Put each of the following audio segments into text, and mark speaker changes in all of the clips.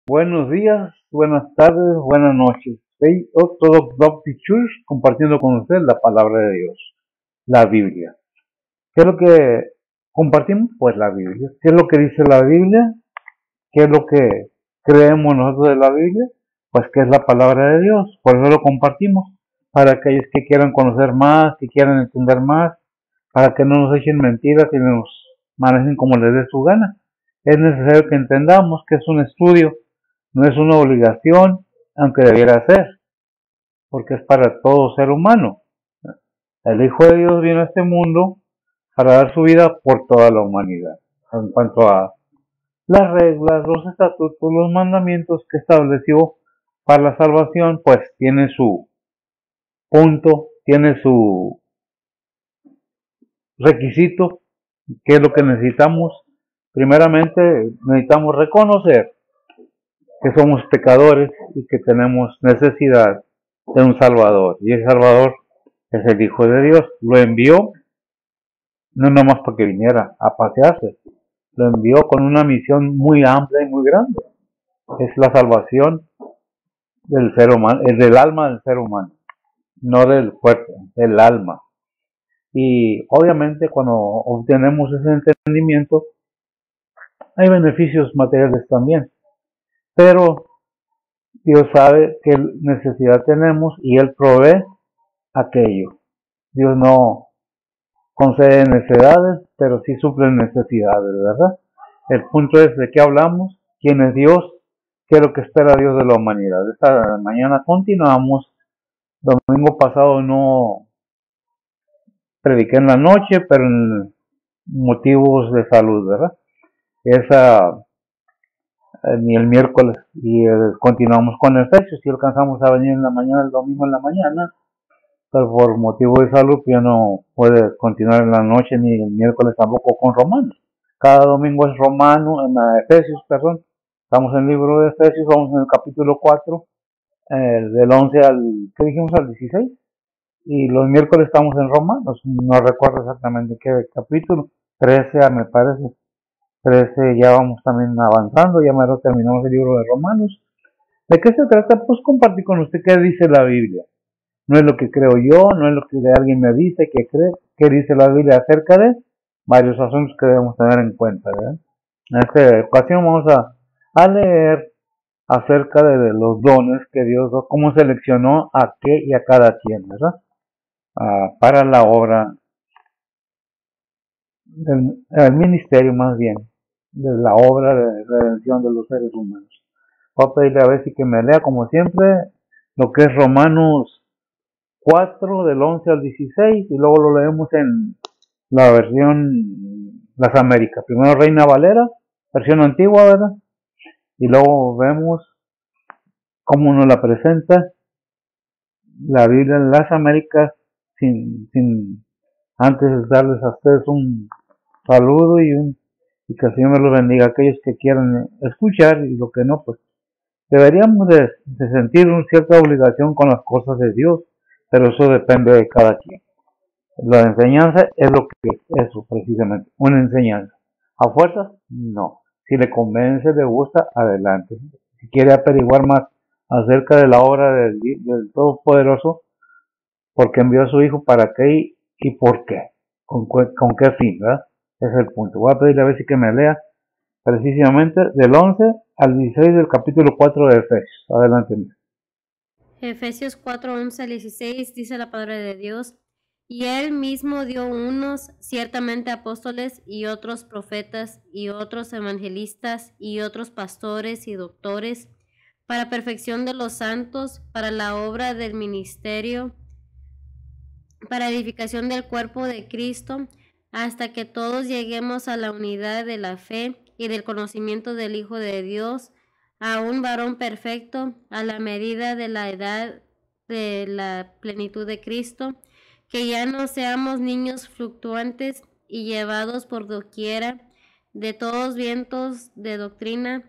Speaker 1: Buenos días, buenas tardes, buenas noches. Soy Orthodox Baptist Church compartiendo con usted la palabra de Dios, la Biblia. ¿Qué es lo que compartimos? Pues la Biblia. ¿Qué es lo que dice la Biblia? ¿Qué es lo que creemos nosotros de la Biblia? Pues que es la palabra de Dios. Por eso lo compartimos. Para aquellos que quieran conocer más, que quieran entender más, para que no nos echen mentiras y nos manejen como les dé su gana. Es necesario que entendamos que es un estudio, no es una obligación, aunque debiera ser, porque es para todo ser humano. El Hijo de Dios vino a este mundo para dar su vida por toda la humanidad. En cuanto a las reglas, los estatutos, los mandamientos que estableció para la salvación, pues tiene su punto, tiene su requisito, que es lo que necesitamos. Primeramente, necesitamos reconocer que somos pecadores y que tenemos necesidad de un Salvador. Y el Salvador es el Hijo de Dios. Lo envió no nomás para que viniera a pasearse, lo envió con una misión muy amplia y muy grande. Es la salvación del ser humano, es del alma del ser humano, no del cuerpo, del alma. Y obviamente cuando obtenemos ese entendimiento, hay beneficios materiales también. Pero Dios sabe qué necesidad tenemos y Él provee aquello. Dios no concede necesidades, pero sí suple necesidades, ¿verdad? El punto es de qué hablamos, quién es Dios, qué es lo que espera Dios de la humanidad. Esta mañana continuamos. Domingo pasado no prediqué en la noche, pero en motivos de salud, ¿verdad? Esa ni el miércoles y continuamos con Efesios. Si alcanzamos a venir en la mañana, el domingo en la mañana, pero por motivo de salud ya no puede continuar en la noche ni el miércoles tampoco con Romanos. Cada domingo es Romano, en Efesios, perdón. Estamos en el libro de Efesios, vamos en el capítulo 4, del 11 al, ¿qué dijimos? Al 16. Y los miércoles estamos en Romanos, no recuerdo exactamente qué capítulo, 13 me parece. 13 ya vamos también avanzando, ya mero terminamos el libro de Romanos. ¿De qué se trata? Pues compartir con usted qué dice la Biblia. No es lo que creo yo, no es lo que alguien me dice que cree, qué dice la Biblia acerca de varios asuntos que debemos tener en cuenta, ¿verdad? En esta ocasión vamos a leer acerca de los dones que Dios dio, cómo seleccionó a qué y a cada quien, ¿verdad? Para la obra del ministerio más bien, de la obra de redención de los seres humanos. Voy a pedirle a ver si que me lea como siempre lo que es Romanos 4 del 11 al 16 y luego lo leemos en la versión Las Américas. Primero Reina Valera, versión antigua, ¿verdad? Y luego vemos cómo nos la presenta la Biblia en las Américas sin antes darles a ustedes un saludo y que el Señor me los bendiga a aquellos que quieran escuchar y lo que no, pues deberíamos de sentir una cierta obligación con las cosas de Dios, pero eso depende de cada quien. La enseñanza es lo que es eso, precisamente, una enseñanza. ¿A fuerzas? No. Si le convence, le gusta, adelante. Si quiere averiguar más acerca de la obra del Todopoderoso, ¿por qué envió a su Hijo? ¿Para qué y por qué? ¿Con qué fin? ¿Verdad? Ese es el punto. Voy a pedirle a ver si que me lea precisamente del 11 al 16 del capítulo 4 de Efesios. Adelante.
Speaker 2: Efesios 4, 11 al 16 dice la palabra de Dios: y él mismo dio unos ciertamente apóstoles y otros profetas y otros evangelistas y otros pastores y doctores para perfección de los santos, para la obra del ministerio, para edificación del cuerpo de Cristo, hasta que todos lleguemos a la unidad de la fe y del conocimiento del Hijo de Dios, a un varón perfecto, a la medida de la edad de la plenitud de Cristo, que ya no seamos niños fluctuantes y llevados por doquiera de todos vientos de doctrina,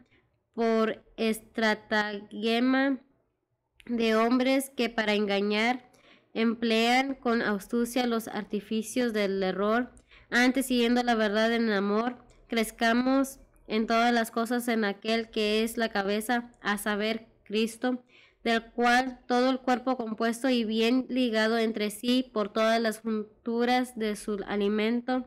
Speaker 2: por estratagema de hombres que para engañar emplean con astucia los artificios del error. Antes, siguiendo la verdad en amor, crezcamos en todas las cosas en aquel que es la cabeza, a saber, Cristo, del cual todo el cuerpo compuesto y bien ligado entre sí por todas las junturas de su alimento,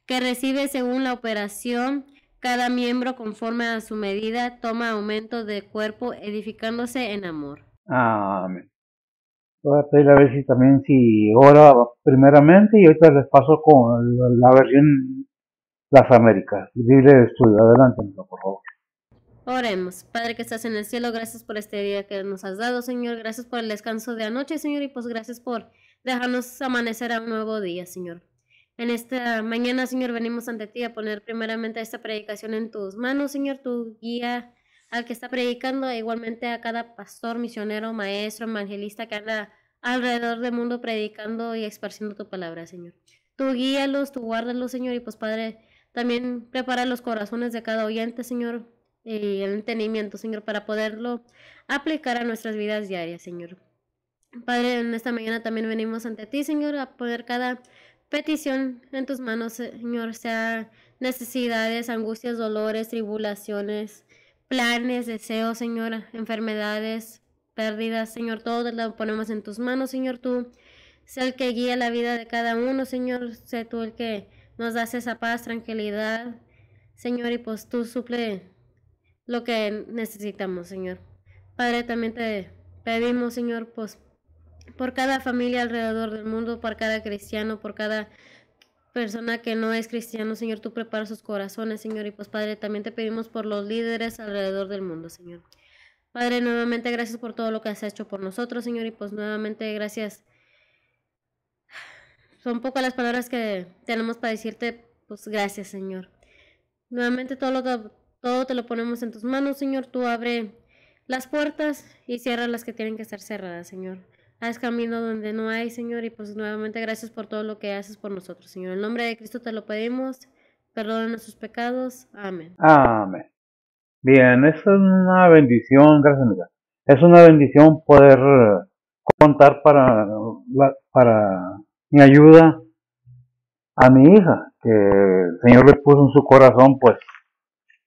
Speaker 2: que recibe según la operación, cada miembro conforme a su medida, toma aumento de cuerpo, edificándose en amor.
Speaker 1: Amén. Voy a pedir a ver si ora primeramente y ahorita les paso con la versión Las Américas, Biblia de estudio. Adelante, por favor.
Speaker 2: Oremos. Padre que estás en el cielo, gracias por este día que nos has dado, Señor. Gracias por el descanso de anoche, Señor, y pues gracias por dejarnos amanecer a un nuevo día, Señor. En esta mañana, Señor, venimos ante ti a poner primeramente esta predicación en tus manos, Señor. Tu guía al que está predicando, e igualmente a cada pastor, misionero, maestro, evangelista que anda alrededor del mundo predicando y esparciendo tu palabra, Señor. Tú guíalos, tú guárdalos, Señor, y pues Padre, también prepara los corazones de cada oyente, Señor, y el entendimiento, Señor, para poderlo aplicar a nuestras vidas diarias, Señor. Padre, en esta mañana también venimos ante ti, Señor, a poner cada petición en tus manos, Señor, sea necesidades, angustias, dolores, tribulaciones, planes, deseos, Señor, enfermedades, pérdidas, Señor, todo lo ponemos en tus manos, Señor, tú sé el que guía la vida de cada uno, Señor, sé tú el que nos das esa paz, tranquilidad, Señor, y pues tú suple lo que necesitamos, Señor. Padre, también te pedimos, Señor, pues por cada familia alrededor del mundo, por cada cristiano, por cada persona que no es cristiano, Señor, tú preparas sus corazones, Señor, y pues Padre, también te pedimos por los líderes alrededor del mundo, Señor. Padre, nuevamente gracias por todo lo que has hecho por nosotros, Señor, y pues nuevamente gracias. Son pocas las palabras que tenemos para decirte, pues gracias, Señor. Nuevamente todo te lo ponemos en tus manos, Señor. Tú abre las puertas y cierra las que tienen que estar cerradas, Señor. Haz camino donde no hay, Señor, y pues nuevamente gracias por todo lo que haces por nosotros, Señor. En el nombre de Cristo te lo pedimos. Perdona nuestros pecados. Amén.
Speaker 1: Amén. Bien, es una bendición, gracias amiga. Es una bendición poder contar para mi ayuda a mi hija, que el Señor le puso en su corazón, pues,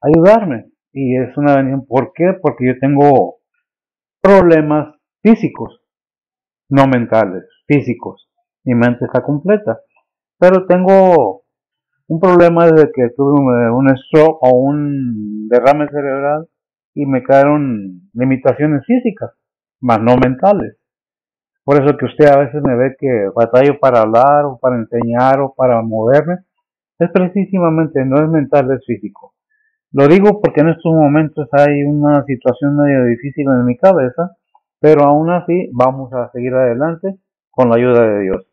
Speaker 1: ayudarme. Y es una bendición. ¿Por qué? Porque yo tengo problemas físicos, no mentales, físicos. Mi mente está completa. Pero tengo un problema desde que tuve un stroke o un derrame cerebral y me quedaron limitaciones físicas, más no mentales. Por eso que usted a veces me ve que batallo para hablar o para enseñar o para moverme. Es precisamente, no es mental, es físico. Lo digo porque en estos momentos hay una situación medio difícil en mi cabeza, pero aún así vamos a seguir adelante con la ayuda de Dios.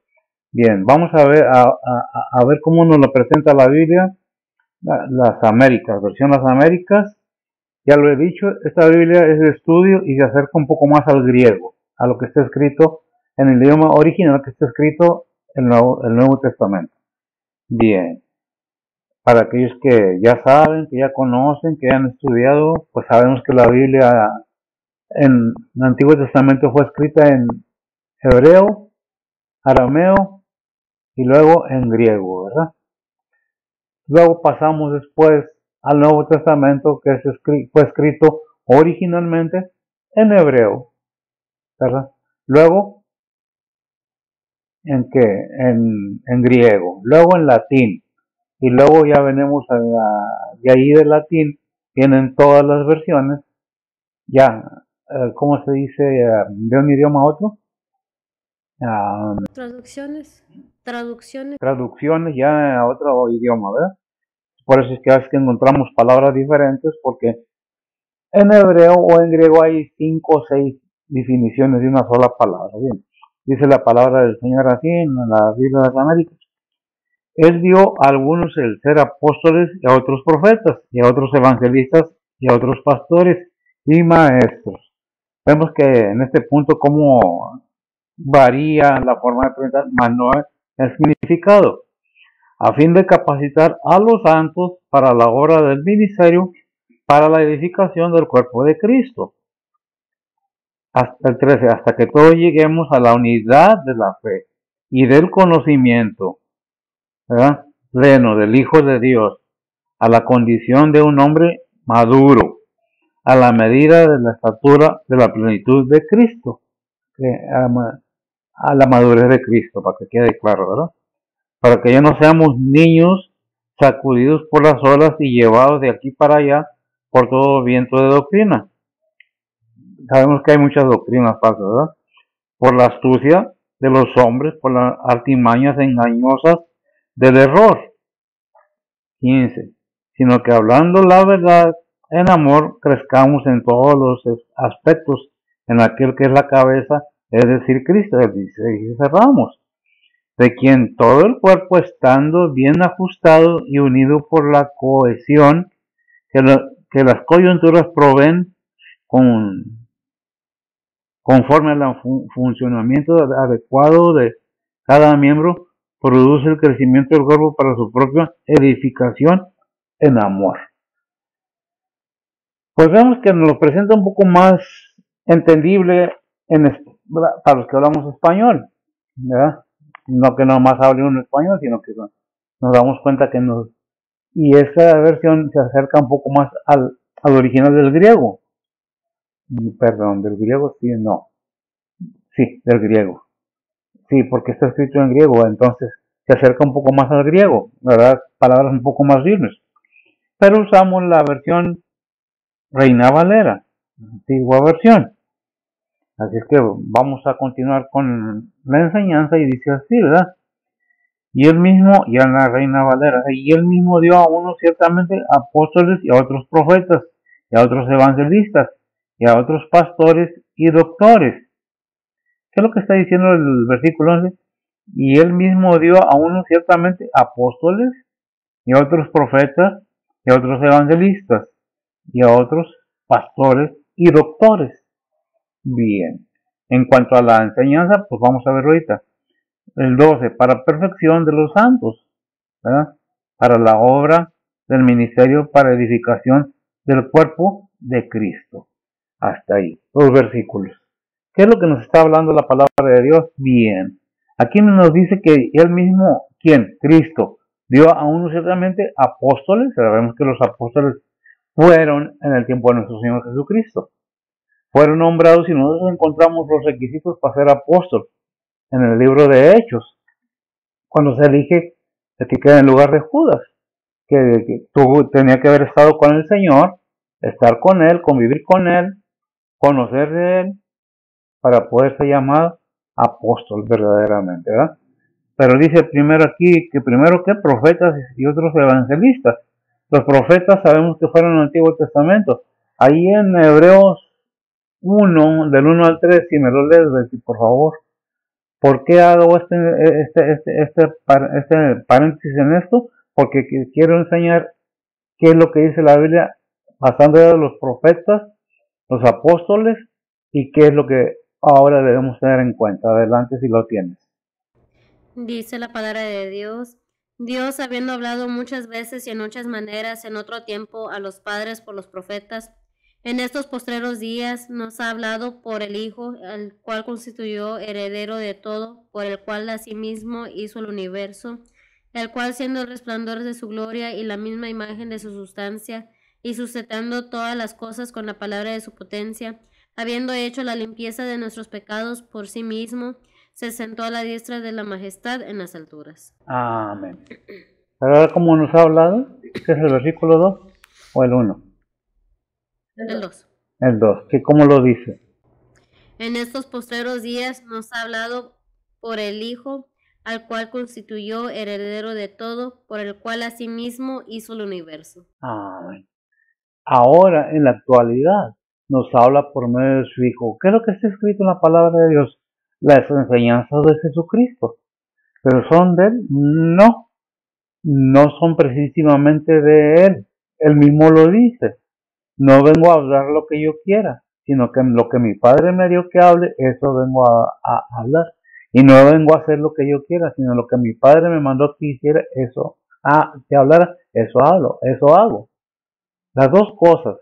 Speaker 1: Bien, vamos a ver cómo nos lo presenta la Biblia, las Américas, versión Las Américas. Ya lo he dicho, esta Biblia es de estudio y se acerca un poco más al griego, a lo que está escrito en el idioma original que está escrito el Nuevo Testamento. Bien, para aquellos que ya saben, que ya conocen, que ya han estudiado, pues sabemos que la Biblia en el Antiguo Testamento fue escrita en hebreo, arameo y luego en griego, ¿verdad? Luego pasamos después al Nuevo Testamento que fue escrito originalmente en hebreo, ¿verdad? Luego en griego, luego en latín, y luego ya venimos de ahí del latín, vienen todas las versiones, ya, ¿cómo se dice? De un idioma a otro.
Speaker 2: Traducciones
Speaker 1: ya a otro idioma, ¿verdad? Por eso es que a veces que encontramos palabras diferentes, porque en hebreo o en griego hay 5 o 6 definiciones de una sola palabra. Bien, dice la palabra del Señor así en la Biblia de las Américas. Él dio a algunos el ser apóstoles y a otros profetas, y a otros evangelistas y a otros pastores y maestros. Vemos que en este punto cómo varía la forma de presentar, más no el significado, a fin de capacitar a los santos para la obra del ministerio, para la edificación del cuerpo de Cristo. Hasta el 13, hasta que todos lleguemos a la unidad de la fe y del conocimiento, ¿verdad?, pleno del Hijo de Dios, a la condición de un hombre maduro, a la medida de la estatura de la plenitud de Cristo, a la madurez de Cristo, para que quede claro, ¿verdad? Para que ya no seamos niños sacudidos por las olas y llevados de aquí para allá por todo viento de doctrina. Sabemos que hay muchas doctrinas falsas, ¿verdad? Por la astucia de los hombres, por las artimañas engañosas del error. 15. Sino que hablando la verdad en amor, crezcamos en todos los aspectos en aquel que es la cabeza, es decir, Cristo. El 16 cerramos. De quien todo el cuerpo estando bien ajustado y unido por la cohesión que las coyunturas proveen conforme al funcionamiento adecuado de cada miembro, produce el crecimiento del cuerpo para su propia edificación en amor. Pues vemos que nos lo presenta un poco más entendible para los que hablamos español, ¿verdad? No que nomás hable uno español, sino que nos damos cuenta que y esa versión se acerca un poco más al original del griego. Perdón, del griego, sí, no. Sí, del griego. Sí, porque está escrito en griego, entonces se acerca un poco más al griego, ¿verdad? Palabras un poco más firmes. Pero usamos la versión Reina Valera, antigua versión. Así es que vamos a continuar con la enseñanza y dice así, ¿verdad? Y él mismo, ya en la Reina Valera, y él mismo dio a unos ciertamente apóstoles y a otros profetas, y a otros evangelistas, y a otros pastores y doctores. ¿Qué es lo que está diciendo el versículo 11? Y él mismo dio a unos ciertamente apóstoles, y a otros profetas, y a otros evangelistas, y a otros pastores y doctores. Bien, en cuanto a la enseñanza, pues vamos a ver ahorita. El 12, para perfección de los santos, ¿verdad? Para la obra del ministerio, para edificación del cuerpo de Cristo. Hasta ahí, los versículos. ¿Qué es lo que nos está hablando la palabra de Dios? Bien, aquí nos dice que él mismo, ¿quién? Cristo, dio a unos ciertamente apóstoles. Sabemos que los apóstoles fueron en el tiempo de nuestro Señor Jesucristo. Fueron nombrados y nosotros encontramos los requisitos para ser apóstol en el libro de Hechos, cuando se elige el que queda en lugar de Judas, que tenía que haber estado con el Señor, estar con Él, convivir con Él, conocer de Él, para poder ser llamado apóstol verdaderamente, ¿verdad? Pero dice primero aquí que primero que profetas y otros evangelistas. Los profetas sabemos que fueron en el Antiguo Testamento. Ahí en Hebreos 1, del 1 al 3, si me lo lees, por favor. ¿Por qué hago este paréntesis en esto? Porque quiero enseñar qué es lo que dice la Biblia pasando de los profetas, los apóstoles, y qué es lo que ahora debemos tener en cuenta. Adelante si lo tienes.
Speaker 2: Dice la palabra de Dios. Dios, habiendo hablado muchas veces y en muchas maneras en otro tiempo a los padres por los profetas, en estos postreros días nos ha hablado por el Hijo, el cual constituyó heredero de todo, por el cual asimismo hizo el universo, el cual siendo el resplandor de su gloria y la misma imagen de su sustancia, y sustentando todas las cosas con la palabra de su potencia, habiendo hecho la limpieza de nuestros pecados por sí mismo, se sentó a la diestra de la majestad en las alturas.
Speaker 1: Amén. Pero ahora, ¿cómo nos ha hablado? ¿Qué es el versículo 2 o el 1?
Speaker 2: El 2.
Speaker 1: El 2. ¿Cómo lo dice?
Speaker 2: En estos postreros días nos ha hablado por el Hijo, al cual constituyó heredero de todo, por el cual asimismo hizo el universo.
Speaker 1: Amén. Ahora, en la actualidad, nos habla por medio de su Hijo. ¿Qué es lo que está escrito en la palabra de Dios? Las enseñanzas de Jesucristo. ¿Pero son de Él? No. No son precisamente de Él. Él mismo lo dice. No vengo a hablar lo que yo quiera, sino que lo que mi Padre me dio que hable, eso vengo a hablar. Y no vengo a hacer lo que yo quiera, sino lo que mi Padre me mandó que hiciera, eso, que hablara, eso hablo, eso hago. Las dos cosas.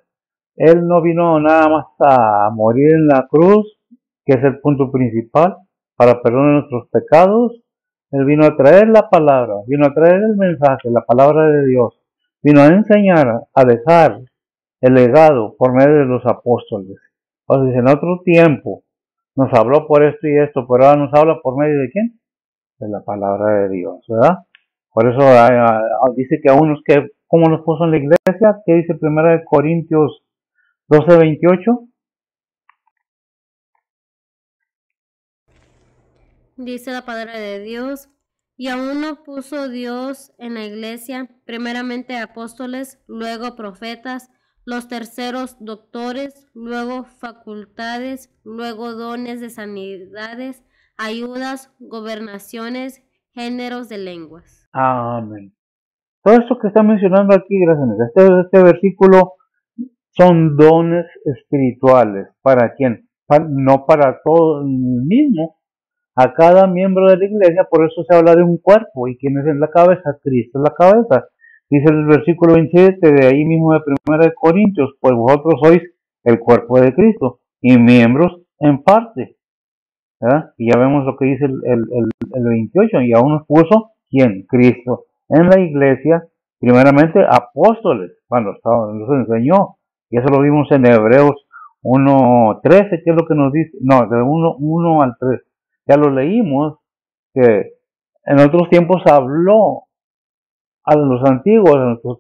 Speaker 1: Él no vino nada más a morir en la cruz, que es el punto principal, para perdonar nuestros pecados. Él vino a traer la palabra, vino a traer el mensaje, la palabra de Dios, vino a enseñar, a dejar el legado por medio de los apóstoles. O sea, en otro tiempo nos habló por esto y esto, pero ahora nos habla por medio de ¿quién? De la palabra de Dios, ¿verdad? Por eso dice que a unos que, ¿cómo los puso en la iglesia? ¿Qué dice 1 Corintios 12:28?
Speaker 2: Dice la palabra de Dios, y a uno puso Dios en la iglesia, primeramente apóstoles, luego profetas, los terceros doctores, luego facultades, luego dones de sanidades, ayudas, gobernaciones, géneros de lenguas.
Speaker 1: Amén. Todo esto que está mencionando aquí, gracias a este versículo, son dones espirituales. ¿Para quién? No para todo el mismo. A cada miembro de la iglesia, por eso se habla de un cuerpo. ¿Y quién es en la cabeza? Cristo es la cabeza. Dice el versículo 27 de ahí mismo de 1 Corintios, pues vosotros sois el cuerpo de Cristo y miembros en parte. ¿Verdad? Y ya vemos lo que dice el 28, y aún nos puso, ¿quién? Cristo. En la iglesia, primeramente apóstoles, cuando nos enseñó, y eso lo vimos en Hebreos 1:13, que es lo que nos dice, no, de 1 al 3, ya lo leímos, que en otros tiempos habló a los antiguos, a nuestros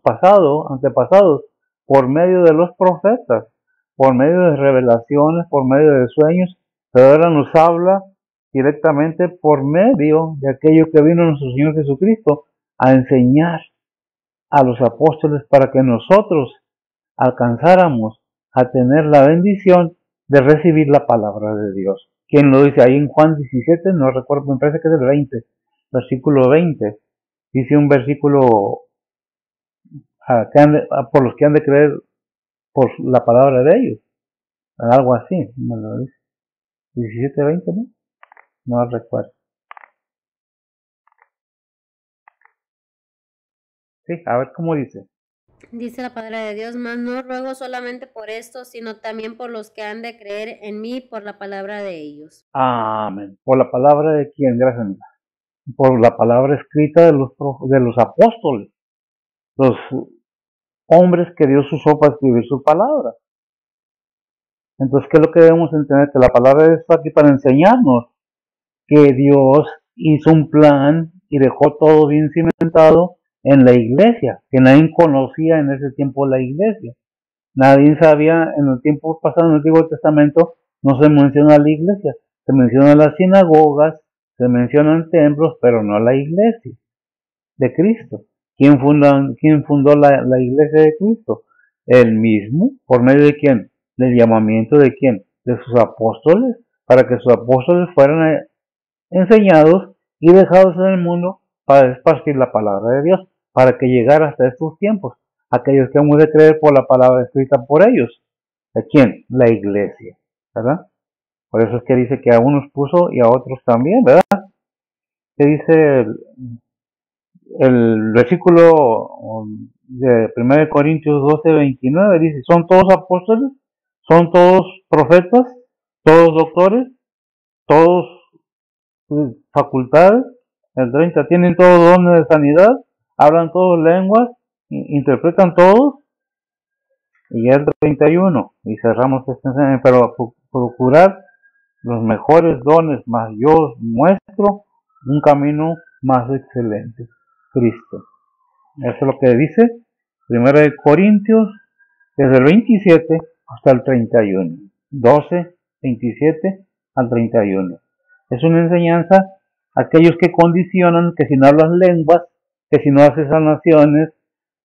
Speaker 1: antepasados, por medio de los profetas, por medio de revelaciones, por medio de sueños, pero ahora nos habla directamente por medio de aquello que vino nuestro Señor Jesucristo a enseñar a los apóstoles para que nosotros alcanzáramos a tener la bendición de recibir la palabra de Dios. ¿Quién lo dice ahí en Juan 17? No recuerdo, me parece que es el 20, versículo 20. Dice un versículo por los que han de creer por la palabra de ellos. Algo así, me lo dice. 17:20, ¿no? No recuerdo. Sí, a ver cómo dice.
Speaker 2: Dice la palabra de Dios, mas no ruego solamente por esto, sino también por los que han de creer en mí por la palabra de ellos.
Speaker 1: Amén. ¿Por la palabra de quién? Gracias. Por la palabra escrita de los apóstoles, los hombres que Dios usó para escribir su palabra. Entonces, ¿qué es lo que debemos entender? Que la palabra está aquí para enseñarnos que Dios hizo un plan y dejó todo bien cimentado en la iglesia, que nadie conocía en ese tiempo la iglesia. Nadie sabía, en los tiempos pasados, en el Antiguo Testamento, no se menciona la iglesia. Se mencionan las sinagogas, se mencionan templos, pero no la iglesia de Cristo. ¿Quién fundó la iglesia de Cristo? Él mismo. ¿Por medio de quién? Del llamamiento de quién? De sus apóstoles, para que sus apóstoles fueran enseñados y dejados en el mundo para esparcir la palabra de Dios, para que llegara hasta estos tiempos. Aquellos que hemos de creer por la palabra escrita por ellos. ¿De quién? La iglesia, ¿verdad? Por eso es que dice que a unos puso y a otros también, ¿verdad? Que dice el versículo de 1 Corintios 12:29, dice, ¿son todos apóstoles? ¿Son todos profetas? ¿Todos doctores? ¿Todos facultades? El 30, ¿tienen todos dones de sanidad? ¿Hablan todos lenguas? ¿Interpretan todos? Y el 31, y cerramos este enseñanza, pero procurar los mejores dones, más yo os muestro un camino más excelente, Cristo. Eso es lo que dice 1 Corintios, desde el 27 hasta el 31. 12, 27 al 31. Es una enseñanza a aquellos que condicionan que si no hablas lenguas, que si no haces sanaciones,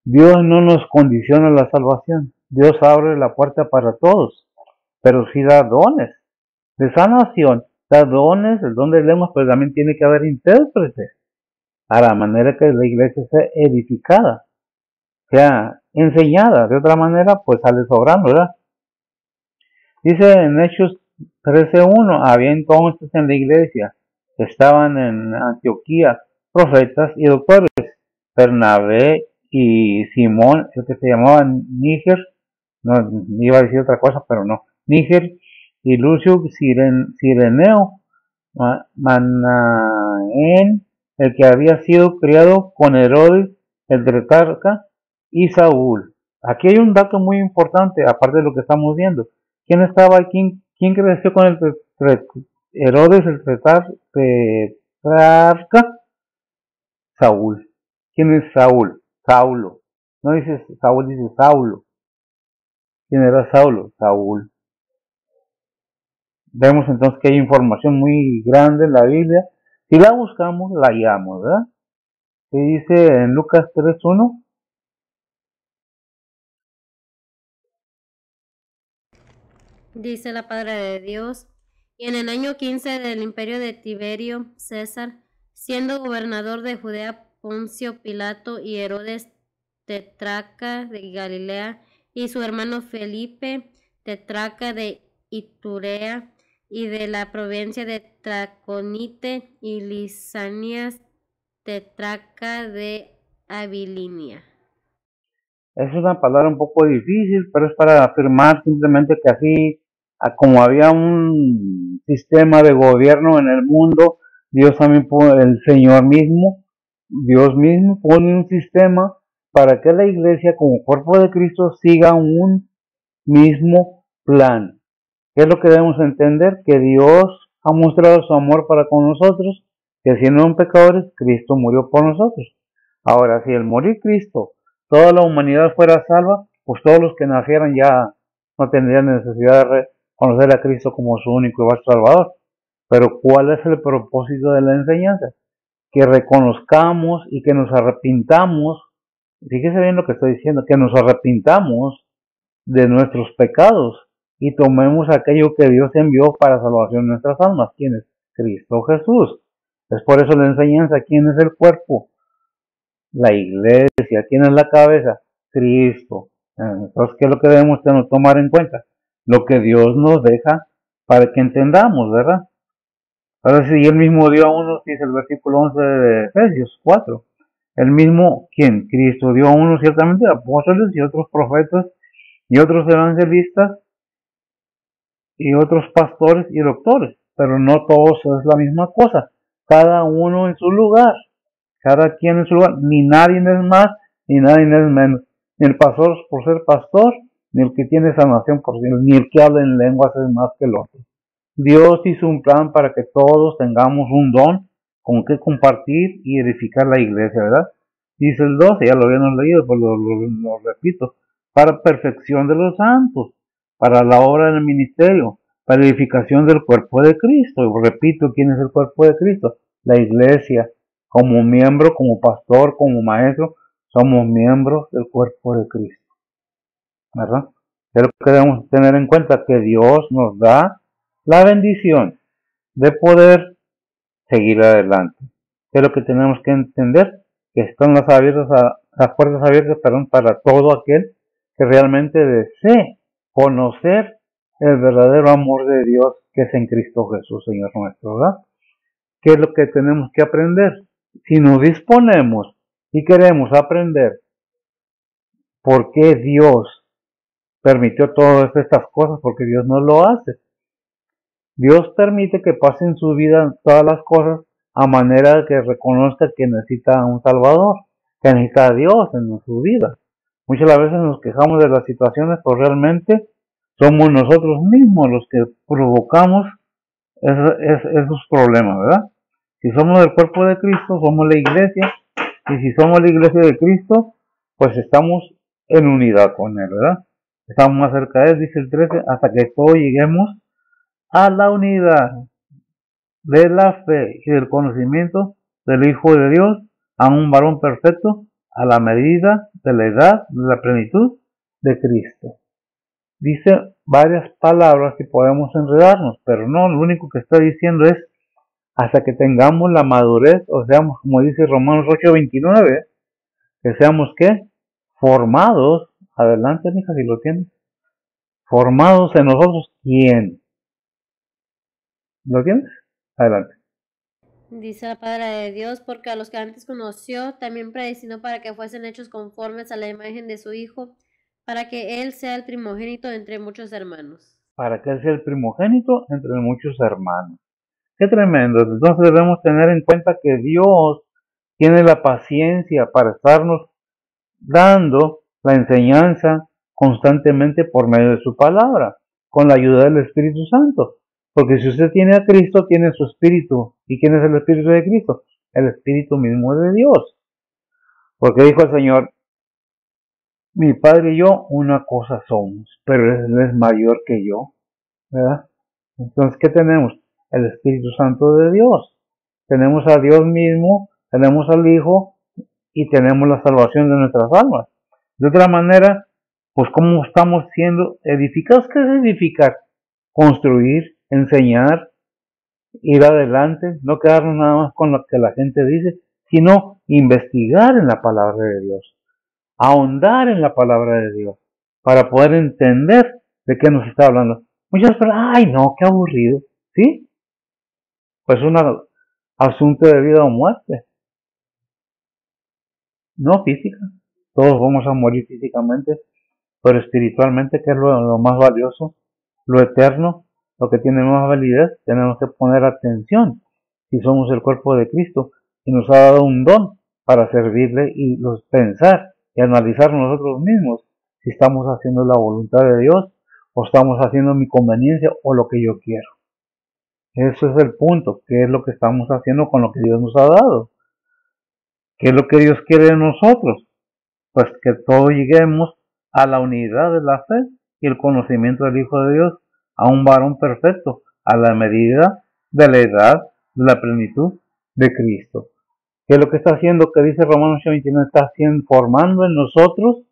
Speaker 1: Dios no nos condiciona la salvación. Dios abre la puerta para todos, pero sí da dones de sanación, da dones, el don de lenguas, pero también tiene que haber intérpretes, a la manera que la iglesia sea edificada, sea enseñada. De otra manera, pues sale sobrando, ¿verdad? Dice en Hechos 13:1, había entonces en la iglesia, estaban en Antioquía, profetas y doctores, Bernabé y Simón, el que se llamaba Níger, no iba a decir otra cosa, pero no, Níger, y Lucio Cireneo, Manaén, el que había sido criado con Herodes el tetrarca, y Saúl. Aquí hay un dato muy importante, aparte de lo que estamos viendo. ¿Quién estaba aquí? ¿Quién creció con Herodes el tetrarca? Saúl. ¿Quién es Saúl? Saulo. No dice Saúl, dice Saulo. ¿Quién era Saulo? Saúl. Vemos entonces que hay información muy grande en la Biblia. Si la buscamos, la hallamos, ¿verdad? ¿Qué dice en Lucas 3:1?
Speaker 2: Dice la palabra de Dios. Y en el año 15 del imperio de Tiberio César, siendo gobernador de Judea Poncio Pilato y Herodes tetrarca de Galilea, y su hermano Felipe tetrarca de Iturea y de la provincia de Traconite, y Lisanias tetrarca de Abilinia.
Speaker 1: Es una palabra un poco difícil, pero es para afirmar simplemente que así, como había un sistema de gobierno en el mundo, Dios también el Señor mismo, Dios mismo pone un sistema para que la iglesia como cuerpo de Cristo siga un mismo plan. ¿Qué es lo que debemos entender? Que Dios ha mostrado su amor para con nosotros, que siendo pecadores, Cristo murió por nosotros. Ahora, si al morir Cristo, toda la humanidad fuera salva, pues todos los que nacieran ya no tendrían necesidad de conocer a Cristo como su único y vasto Salvador. Pero ¿cuál es el propósito de la enseñanza? Que reconozcamos y que nos arrepintamos, fíjese bien lo que estoy diciendo, que nos arrepintamos de nuestros pecados y tomemos aquello que Dios envió para salvación de nuestras almas. ¿Quién es? Cristo Jesús. Es por eso la enseñanza. ¿Quién es el cuerpo? La iglesia. ¿Quién es la cabeza? Cristo. Entonces, ¿qué es lo que debemos tomar en cuenta? Lo que Dios nos deja para que entendamos, ¿verdad? Ahora sí, él mismo dio a unos, dice el versículo 11 de Efesios 4. El mismo, ¿quién? Cristo dio a unos ciertamente apóstoles y otros profetas y otros evangelistas y otros pastores y doctores, pero no todos es la misma cosa, cada uno en su lugar, cada quien en su lugar, ni nadie es más, ni nadie es menos, ni el pastor por ser pastor, ni el que tiene sanación por sí, ni el que habla en lenguas es más que el otro. Dios hizo un plan para que todos tengamos un don con que compartir y edificar la iglesia, ¿verdad? Dice el 12, ya lo habíamos leído, pues lo repito, para perfección de los santos, para la obra del ministerio, para edificación del cuerpo de Cristo. Y repito, ¿quién es el cuerpo de Cristo? La iglesia. Como miembro, como pastor, como maestro, somos miembros del cuerpo de Cristo, ¿verdad? Pero que debemos tener en cuenta que Dios nos da la bendición de poder seguir adelante. ¿Qué es lo que tenemos que entender? Que están las puertas abiertas, para todo aquel que realmente desee conocer el verdadero amor de Dios que es en Cristo Jesús, Señor nuestro, ¿verdad? ¿Qué es lo que tenemos que aprender? Si nos disponemos y queremos aprender por qué Dios permitió todas estas cosas, porque Dios no lo hace. Dios permite que pasen en su vida todas las cosas a manera que reconozca que necesita un Salvador, que necesita a Dios en su vida. Muchas veces nos quejamos de las situaciones, pero realmente somos nosotros mismos los que provocamos esos problemas, ¿verdad? Si somos del cuerpo de Cristo, somos la iglesia, y si somos la iglesia de Cristo, pues estamos en unidad con Él, ¿verdad? Estamos más cerca de Él, dice el 13, hasta que todos lleguemos a la unidad de la fe y del conocimiento del Hijo de Dios, a un varón perfecto, a la medida de la edad, de la plenitud de Cristo. Dice varias palabras que podemos enredarnos, pero no, lo único que está diciendo es hasta que tengamos la madurez, o seamos, como dice Romanos 8:29, que seamos, ¿qué? Formados, adelante, mija, si lo tienes, formados en nosotros, ¿quién? ¿Lo tienes? Adelante.
Speaker 2: Dice la palabra de Dios, porque a los que antes conoció, también predestinó para que fuesen hechos conformes a la imagen de su Hijo, para que Él sea el primogénito entre muchos hermanos.
Speaker 1: Para que Él sea el primogénito entre muchos hermanos. Qué tremendo. Entonces debemos tener en cuenta que Dios tiene la paciencia para estarnos dando la enseñanza constantemente por medio de su palabra, con la ayuda del Espíritu Santo. Porque si usted tiene a Cristo, tiene su Espíritu. ¿Y quién es el Espíritu de Cristo? El Espíritu mismo de Dios. Porque dijo el Señor, mi Padre y yo una cosa somos, pero Él es mayor que yo, ¿verdad? Entonces, ¿qué tenemos? El Espíritu Santo de Dios. Tenemos a Dios mismo, tenemos al Hijo y tenemos la salvación de nuestras almas. De otra manera, pues ¿cómo estamos siendo edificados? ¿Qué es edificar? Construir, enseñar, ir adelante, no quedarnos nada más con lo que la gente dice, sino investigar en la palabra de Dios, ahondar en la palabra de Dios, para poder entender de qué nos está hablando. Muchas personas, ay no, qué aburrido, ¿sí? Pues es un asunto de vida o muerte, no física. Todos vamos a morir físicamente, pero espiritualmente, que es lo más valioso, lo eterno, lo que tiene más validez, tenemos que poner atención si somos el cuerpo de Cristo y nos ha dado un don para servirle y pensar y analizar nosotros mismos si estamos haciendo la voluntad de Dios o estamos haciendo mi conveniencia o lo que yo quiero. Eso es el punto, qué es lo que estamos haciendo con lo que Dios nos ha dado, qué es lo que Dios quiere de nosotros. Pues que todos lleguemos a la unidad de la fe y el conocimiento del Hijo de Dios, a un varón perfecto, a la medida de la edad de la plenitud de Cristo. ¿Qué es lo que está haciendo? Que dice Romanos 8:29, está formando en nosotros,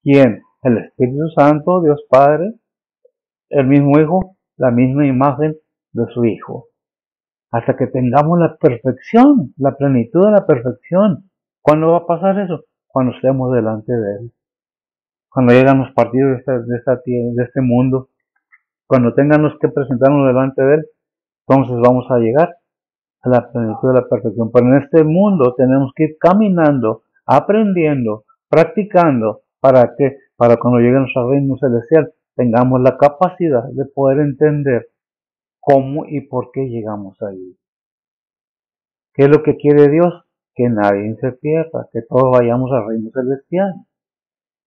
Speaker 1: ¿quién? El Espíritu Santo, Dios Padre, el mismo Hijo, la misma imagen de su Hijo. Hasta que tengamos la perfección, la plenitud de la perfección. ¿Cuándo va a pasar eso? Cuando estemos delante de Él. Cuando llegan los partidos de este mundo, cuando tengamos que presentarnos delante de Él, entonces vamos a llegar a la plenitud de la perfección. Pero en este mundo tenemos que ir caminando, aprendiendo, practicando, para que, para cuando llegue nuestro reino celestial, tengamos la capacidad de poder entender cómo y por qué llegamos ahí. ¿Qué es lo que quiere Dios? Que nadie se pierda, que todos vayamos al reino celestial.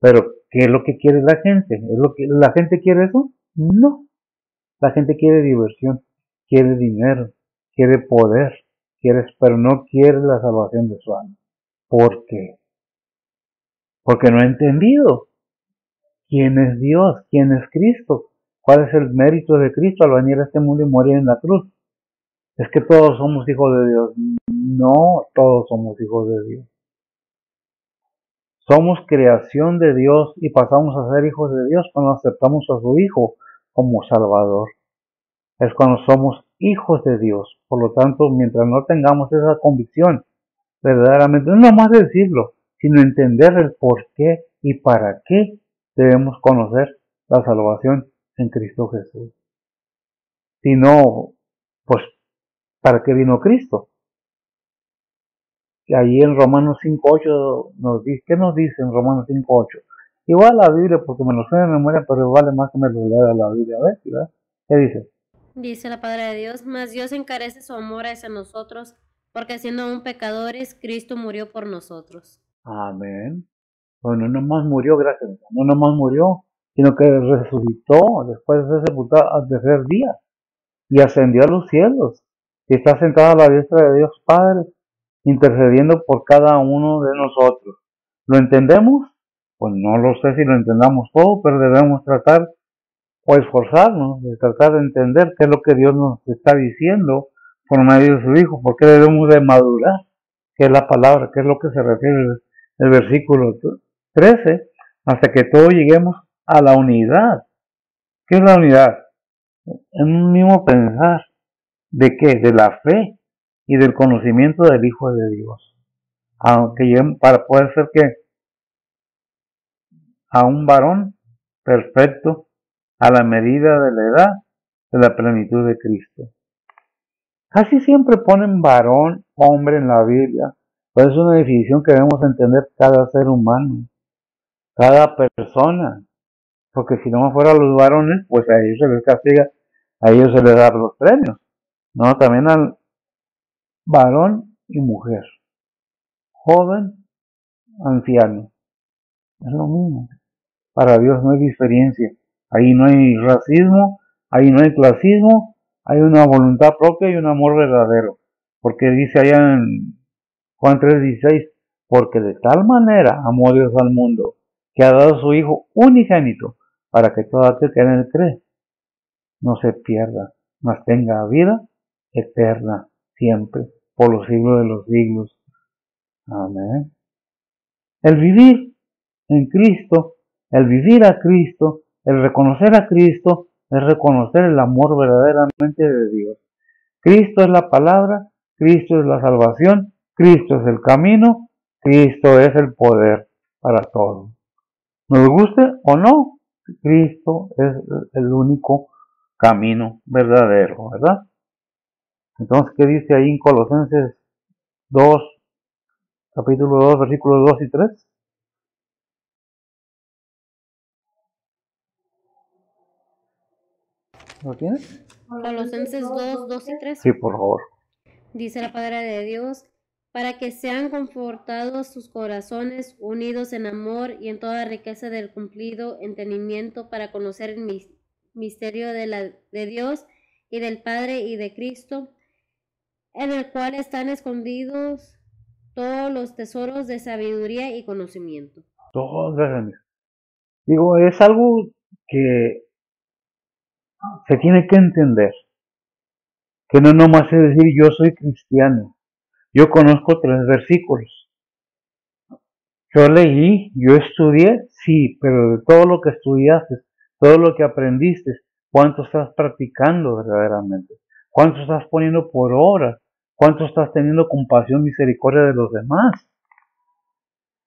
Speaker 1: Pero, ¿qué es lo que quiere la gente? ¿Es lo que la gente quiere eso? No. La gente quiere diversión, quiere dinero, quiere poder, pero no quiere la salvación de su alma. ¿Por qué? Porque no ha entendido quién es Dios, quién es Cristo, cuál es el mérito de Cristo al venir a este mundo y morir en la cruz. Es que todos somos hijos de Dios. No, todos somos hijos de Dios. Somos creación de Dios y pasamos a ser hijos de Dios cuando aceptamos a su Hijo como Salvador. Es cuando somos hijos de Dios. Por lo tanto, mientras no tengamos esa convicción, verdaderamente, no nomás decirlo, sino entender el por qué y para qué debemos conocer la salvación en Cristo Jesús. Si no, pues, ¿para qué vino Cristo? Y ahí en Romanos 5:8 nos dice, ¿qué nos dice en Romanos 5:8? Igual la Biblia, porque me lo sé de memoria, pero vale más que me lo lea la Biblia, a ver, ¿verdad? ¿Qué dice?
Speaker 2: Dice la palabra de Dios, mas Dios encarece su amor hacia nosotros, porque siendo aún pecadores, Cristo murió por nosotros.
Speaker 1: Amén. Bueno, no nomás murió, gracias, no nomás murió, sino que resucitó después de ser sepultado al tercer día y ascendió a los cielos y está sentado a la diestra de Dios Padre, intercediendo por cada uno de nosotros. ¿Lo entendemos? Pues no lo sé si lo entendamos todo, pero debemos tratar o esforzarnos de tratar de entender qué es lo que Dios nos está diciendo por medio de su Hijo, por qué debemos de madurar, qué es la palabra, qué es lo que se refiere el versículo 13, hasta que todos lleguemos a la unidad. ¿Qué es la unidad? En un mismo pensar. ¿De qué? De la fe y del conocimiento del Hijo de Dios. Aunque lleguen para poder ser que a un varón perfecto a la medida de la edad de la plenitud de Cristo. Casi siempre ponen varón, hombre en la Biblia, pero es una definición que debemos entender cada ser humano, cada persona, porque si no fueran los varones, pues a ellos se les castiga, a ellos se les da los premios, no, también al varón y mujer, joven, anciano, Es lo mismo. Para Dios no hay diferencia. Ahí no hay racismo, ahí no hay clasismo, hay una voluntad propia y un amor verdadero. Porque dice allá en Juan 3:16, porque de tal manera amó Dios al mundo, que ha dado a su Hijo unigénito, para que todo aquel que en él cree no se pierda, mas tenga vida eterna, siempre, por los siglos de los siglos. Amén. El vivir en Cristo, el vivir a Cristo, el reconocer a Cristo, es reconocer el amor verdaderamente de Dios. Cristo es la palabra, Cristo es la salvación, Cristo es el camino, Cristo es el poder para todo. Nos guste o no, Cristo es el único camino verdadero, ¿verdad? Entonces, ¿qué dice ahí en Colosenses 2, capítulo 2, versículos 2 y 3? ¿Lo tienes?
Speaker 2: Colosenses 2, 2 y 3.
Speaker 1: Sí, por favor.
Speaker 2: Dice la palabra de Dios, para que sean confortados sus corazones, unidos en amor y en toda riqueza del cumplido entendimiento para conocer el misterio de Dios y del Padre y de Cristo, en el cual están escondidos todos los tesoros de sabiduría y conocimiento.
Speaker 1: Todos, gracias. Digo, es algo que se tiene que entender. Que no nomás es decir, yo soy cristiano. Yo conozco 3 versículos. Yo leí, yo estudié, sí, pero de todo lo que estudiaste, todo lo que aprendiste, ¿cuánto estás practicando verdaderamente? ¿Cuánto estás poniendo por obra? ¿Cuánto estás teniendo compasión, misericordia de los demás?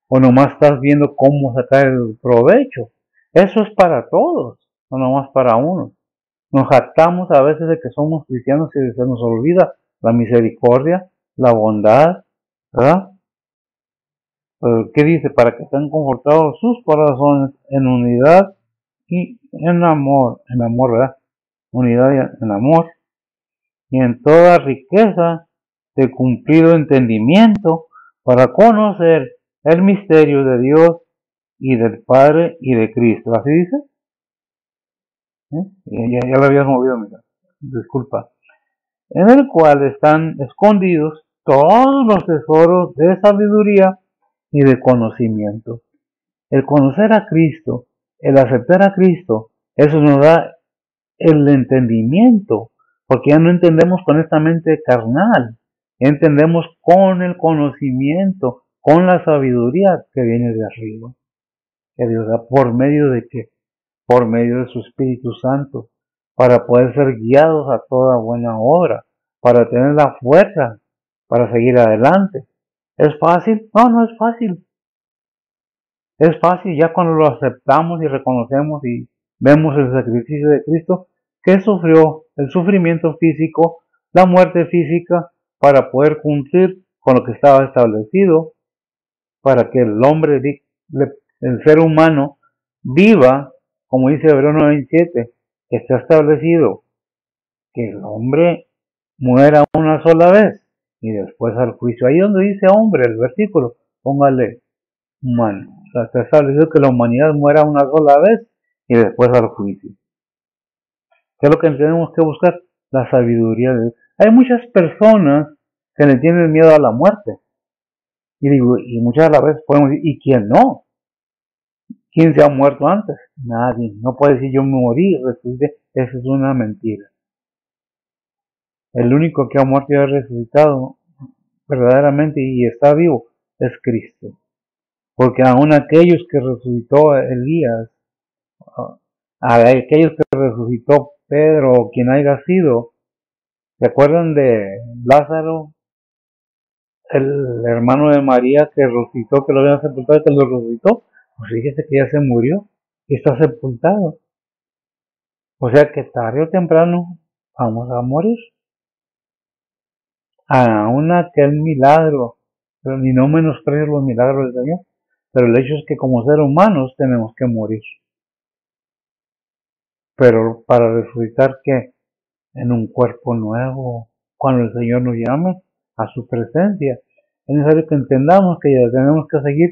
Speaker 1: ¿O nomás estás viendo cómo sacar el provecho? Eso es para todos, no nomás para uno. Nos jactamos a veces de que somos cristianos y se nos olvida la misericordia, la bondad, ¿verdad? ¿Qué dice? Para que estén confortados sus corazones en unidad y en amor, ¿verdad? Unidad y en amor, y en toda riqueza de cumplido entendimiento para conocer el misterio de Dios y del Padre y de Cristo. ¿Así dice? Ya lo habías movido, mira. Disculpa. En el cual están escondidos todos los tesoros de sabiduría y de conocimiento. El conocer a Cristo, el aceptar a Cristo, eso nos da el entendimiento, porque ya no entendemos con esta mente carnal, entendemos con el conocimiento, con la sabiduría que viene de arriba, que Dios da por medio de qué, por medio de su Espíritu Santo, para poder ser guiados a toda buena obra, para tener la fuerza para seguir adelante. ¿Es fácil? No, no es fácil. Es fácil ya cuando lo aceptamos y reconocemos y vemos el sacrificio de Cristo, que sufrió el sufrimiento físico, la muerte física, para poder cumplir con lo que estaba establecido, para que el hombre, el ser humano, viva, como dice Hebreos 9:7, que está establecido que el hombre muera una sola vez y después al juicio. Ahí donde dice hombre, el versículo, póngale humano. O sea, está establecido que la humanidad muera una sola vez y después al juicio. ¿Qué es lo que tenemos que buscar? La sabiduría de Dios. Hay muchas personas que le tienen miedo a la muerte. Y digo, y muchas a la vez podemos decir, ¿y quién no? ¿Quién se ha muerto antes? Nadie. No puede decir yo me morí, resucité. Eso es una mentira. El único que ha muerto y ha resucitado verdaderamente y está vivo es Cristo. Porque aún aquellos que resucitó Elías, a aquellos que resucitó Pedro, quien haya sido, ¿se acuerdan de Lázaro, el hermano de María que resucitó, que lo habían sepultado y que lo resucitó? Pues fíjese que ya se murió y está sepultado. O sea que tarde o temprano vamos a morir. Aún aquel milagro, pero ni no menosprecio los milagros del Señor, pero el hecho es que como seres humanos tenemos que morir. Pero para resucitar, ¿qué? En un cuerpo nuevo, cuando el Señor nos llame a su presencia. Es necesario que entendamos que ya tenemos que seguir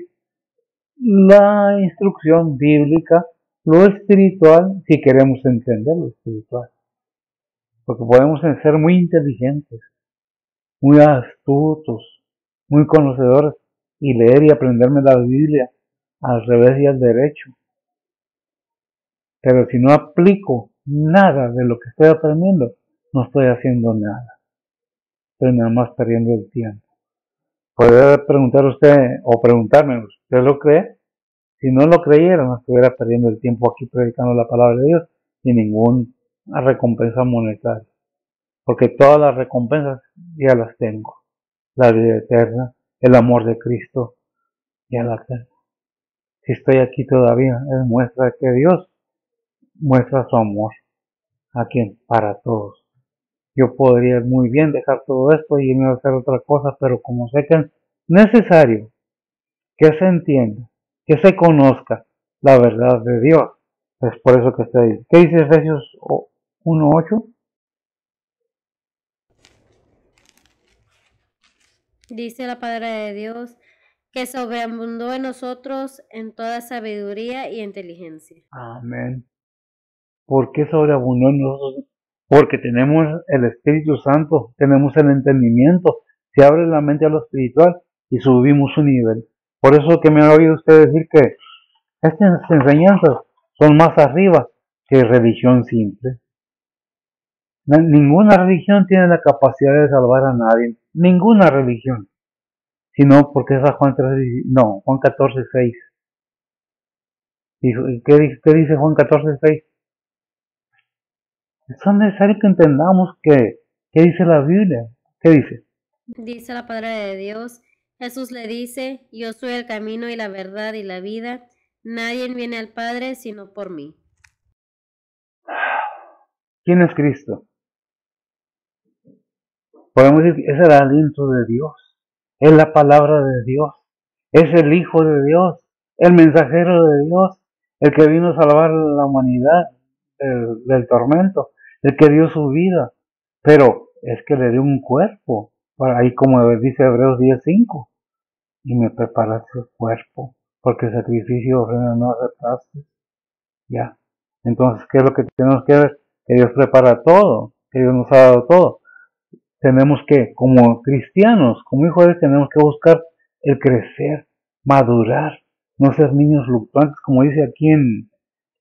Speaker 1: la instrucción bíblica, lo espiritual, si queremos entender lo espiritual. Porque podemos ser muy inteligentes, muy astutos, muy conocedores y leer y aprenderme la Biblia al revés y al derecho. Pero si no aplico nada de lo que estoy aprendiendo, no estoy haciendo nada. Estoy nada más perdiendo el tiempo. Puede preguntar usted o preguntarme, ¿usted lo cree? Si no lo creyera, no estuviera perdiendo el tiempo aquí predicando la palabra de Dios sin ninguna recompensa monetaria. Porque todas las recompensas ya las tengo. La vida eterna, el amor de Cristo, ya la tengo. Si estoy aquí todavía, es muestra que Dios muestra su amor. ¿A quién? Para todos. Yo podría muy bien dejar todo esto y irme a hacer otra cosa, pero como sé que es necesario que se entienda, que se conozca la verdad de Dios, es por eso que está ahí. ¿Qué dice Efesios 1:8?
Speaker 2: Dice la palabra de Dios que sobreabundó en nosotros en toda sabiduría y inteligencia.
Speaker 1: Amén. ¿Por qué sobreabundó en nosotros? Porque tenemos el Espíritu Santo, tenemos el entendimiento, se abre la mente a lo espiritual y subimos un nivel. Por eso que me ha oído usted decir que estas enseñanzas son más arriba que religión simple. Ninguna religión tiene la capacidad de salvar a nadie, ninguna religión, sino porque es a Juan 14:6. ¿Qué dice Juan 14:6? Es necesario que entendamos qué dice la Biblia. ¿Qué dice?
Speaker 2: Dice la palabra de Dios, Jesús le dice, yo soy el camino y la verdad y la vida, nadie viene al Padre sino por mí.
Speaker 1: ¿Quién es Cristo? Podemos decir que es el aliento de Dios, es la palabra de Dios, es el Hijo de Dios, el mensajero de Dios, el que vino a salvar a la humanidad del tormento, el que dio su vida, pero es que le dio un cuerpo, ahí como dice Hebreos 10:5, y me preparaste su cuerpo, porque el sacrificio ofrenda no aceptaste. Ya. Entonces, ¿qué es lo que tenemos que ver? Que Dios prepara todo, que Dios nos ha dado todo. Tenemos que, como cristianos, como hijos de Dios, tenemos que buscar el crecer, madurar, no ser niños fluctuantes, como dice aquí en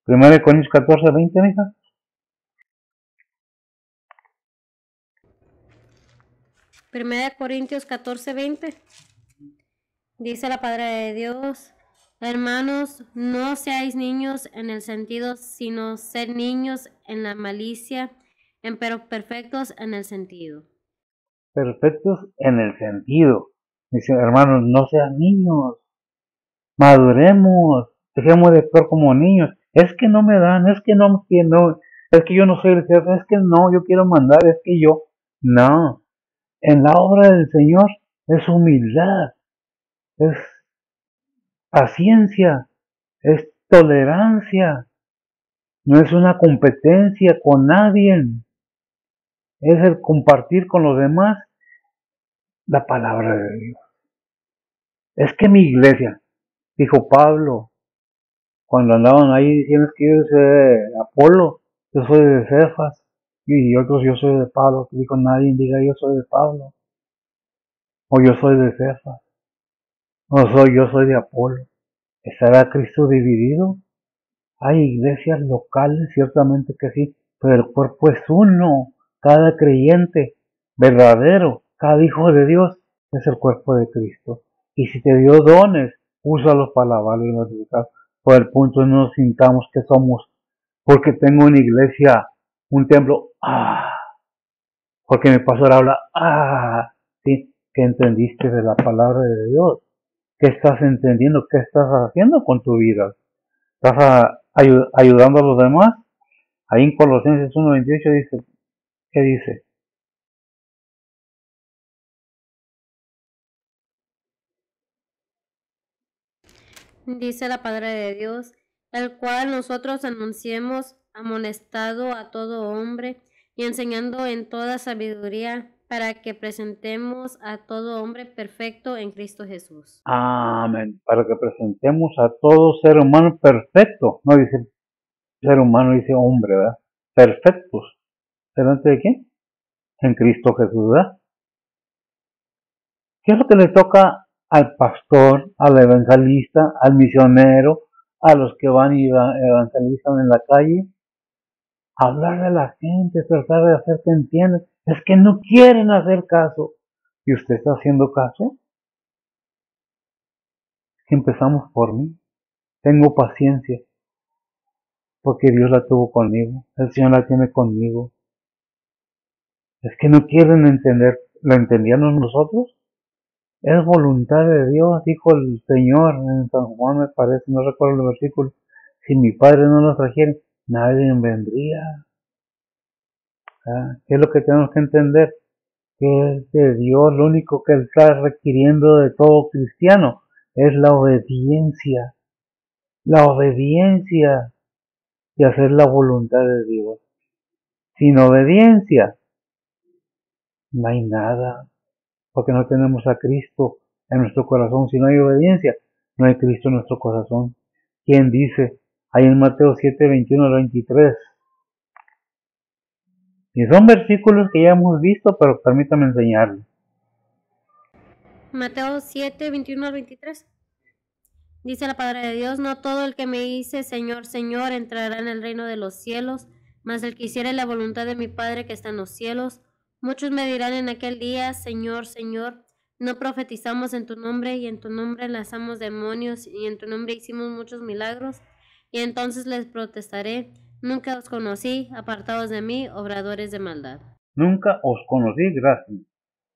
Speaker 1: 1 Corintios 14:20, hija.
Speaker 2: 1 Corintios 14:20 dice la palabra de Dios, hermanos, no seáis niños en el sentido, sino ser niños en la malicia, pero perfectos en el sentido.
Speaker 1: Perfectos en el sentido. Dice, hermanos, no sean niños, maduremos, dejemos de actuar como niños. Es que no me dan, es que no, es que yo no soy el jefe, es que no, yo quiero mandar, es que yo. No, en la obra del Señor es humildad, es paciencia, es tolerancia, no es una competencia con nadie, es el compartir con los demás la palabra de Dios. Es que mi iglesia, dijo Pablo, cuando andaban ahí diciendo que yo soy de Apolo, yo soy de Cefas, y otros yo soy de Pablo, dijo nadie diga yo soy de Pablo, o yo soy de Cefas, yo soy de Apolo. ¿Estará Cristo dividido? Hay iglesias locales, ciertamente que sí, pero el cuerpo es uno. Cada creyente verdadero, cada hijo de Dios es el cuerpo de Cristo. Y si te dio dones, úsalos para alabarlo y glorificar. Por el punto no nos sintamos que somos, porque tengo una iglesia, un templo, porque mi pastor habla, sí, que entendiste de la palabra de Dios. ¿Qué estás entendiendo? ¿Qué estás haciendo con tu vida? ¿Estás ayudando a los demás? Ahí en Colosenses 1:28 dice, ¿qué dice?
Speaker 2: Dice la palabra de Dios, el cual nosotros anunciemos amonestado a todo hombre y enseñando en toda sabiduría, para que presentemos a todo hombre perfecto en Cristo Jesús.
Speaker 1: Amén. Para que presentemos a todo ser humano perfecto. No dice ser humano, dice hombre, ¿verdad? Perfectos. ¿Delante de quién? En Cristo Jesús, ¿verdad? ¿Qué es lo que le toca al pastor, al evangelista, al misionero, a los que van y evangelizan en la calle? Hablarle a la gente, tratar de hacer que entiendan. Es que no quieren hacer caso. ¿Y usted está haciendo caso? Si empezamos por mí, tengo paciencia, porque Dios la tuvo conmigo, el Señor la tiene conmigo. Es que no quieren entender, ¿lo entendíamos nosotros? Es voluntad de Dios, dijo el Señor en San Juan, me parece, no recuerdo el versículo. Si mi Padre no nos trajera, nadie vendría. ¿Qué es lo que tenemos que entender? Que es de Dios, lo único que Él está requiriendo de todo cristiano es la obediencia. La obediencia y hacer la voluntad de Dios. Sin obediencia no hay nada, porque no tenemos a Cristo en nuestro corazón. Si no hay obediencia, no hay Cristo en nuestro corazón. ¿Quién dice? Ahí en Mateo 7, 21 al 23. Y son versículos que ya hemos visto, pero permítame enseñarles.
Speaker 2: Mateo 7, 21 al 23. Dice la palabra de Dios: no todo el que me dice Señor, Señor entrará en el reino de los cielos, mas el que hiciere la voluntad de mi Padre que está en los cielos. Muchos me dirán en aquel día: Señor, Señor, no profetizamos en tu nombre, y en tu nombre lanzamos demonios, y en tu nombre hicimos muchos milagros. Y entonces les protestaré: nunca os conocí, apartados de mí, obradores de maldad.
Speaker 1: Nunca os conocí, gracias.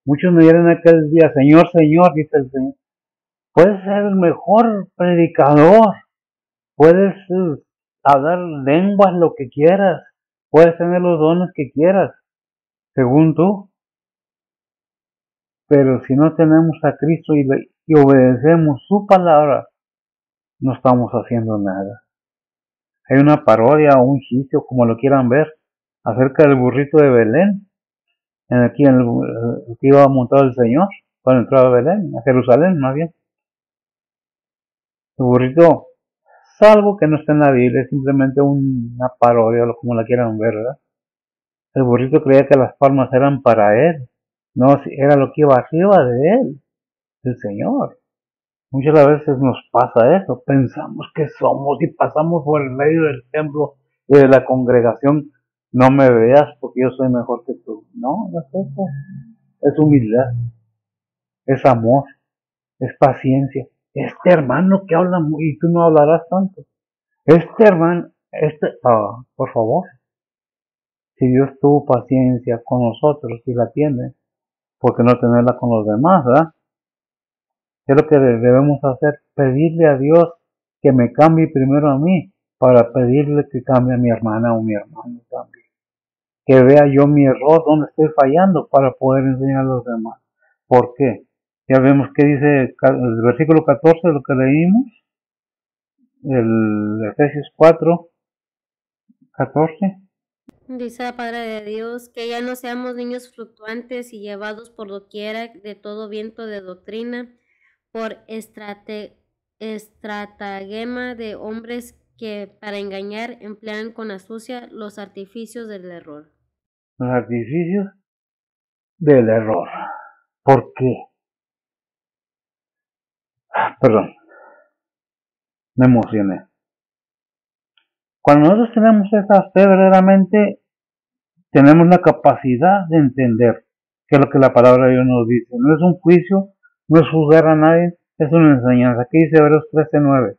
Speaker 1: Muchos me dirán en aquel día: Señor, Señor, dice el Señor. Puedes ser el mejor predicador, puedes hablar lenguas, lo que quieras, puedes tener los dones que quieras, según tú. Pero si no tenemos a Cristo y obedecemos su palabra, no estamos haciendo nada. Hay una parodia o un chiste, o como lo quieran ver, acerca del burrito de Belén, en el que iba montado el Señor cuando entraba a Belén, a Jerusalén más bien. El burrito, salvo que no está en la Biblia, es simplemente una parodia, o como la quieran ver, ¿verdad? El burrito creía que las palmas eran para él, no era lo que iba arriba de él, el Señor. Muchas veces nos pasa eso, pensamos que somos y pasamos por el medio del templo y de la congregación. No me veas porque yo soy mejor que tú. No, no es eso. Es humildad, es amor, es paciencia. Este hermano que habla y tú no hablarás tanto. Este hermano, por favor, si Dios tuvo paciencia con nosotros y la tiene, ¿por qué no tenerla con los demás, verdad? ¿Qué es lo que debemos hacer? Pedirle a Dios que me cambie primero a mí, para pedirle que cambie a mi hermana o mi hermano también. Que vea yo mi error, dónde estoy fallando, para poder enseñar a los demás. ¿Por qué? Ya vemos que dice el versículo 14 de lo que leímos, el Efesios 4, 14.
Speaker 2: Dice la palabra de Dios que ya no seamos niños fluctuantes y llevados por doquiera de todo viento de doctrina, por estratagema de hombres que para engañar emplean con astucia los artificios del error.
Speaker 1: Los artificios del error. ¿Por qué? Perdón, me emocioné. Cuando nosotros tenemos esa fe, verdaderamente tenemos la capacidad de entender qué es lo que la palabra de Dios nos dice. No es un juicio, no es juzgar a nadie, es una enseñanza. Aquí dice Hebreos 13:9.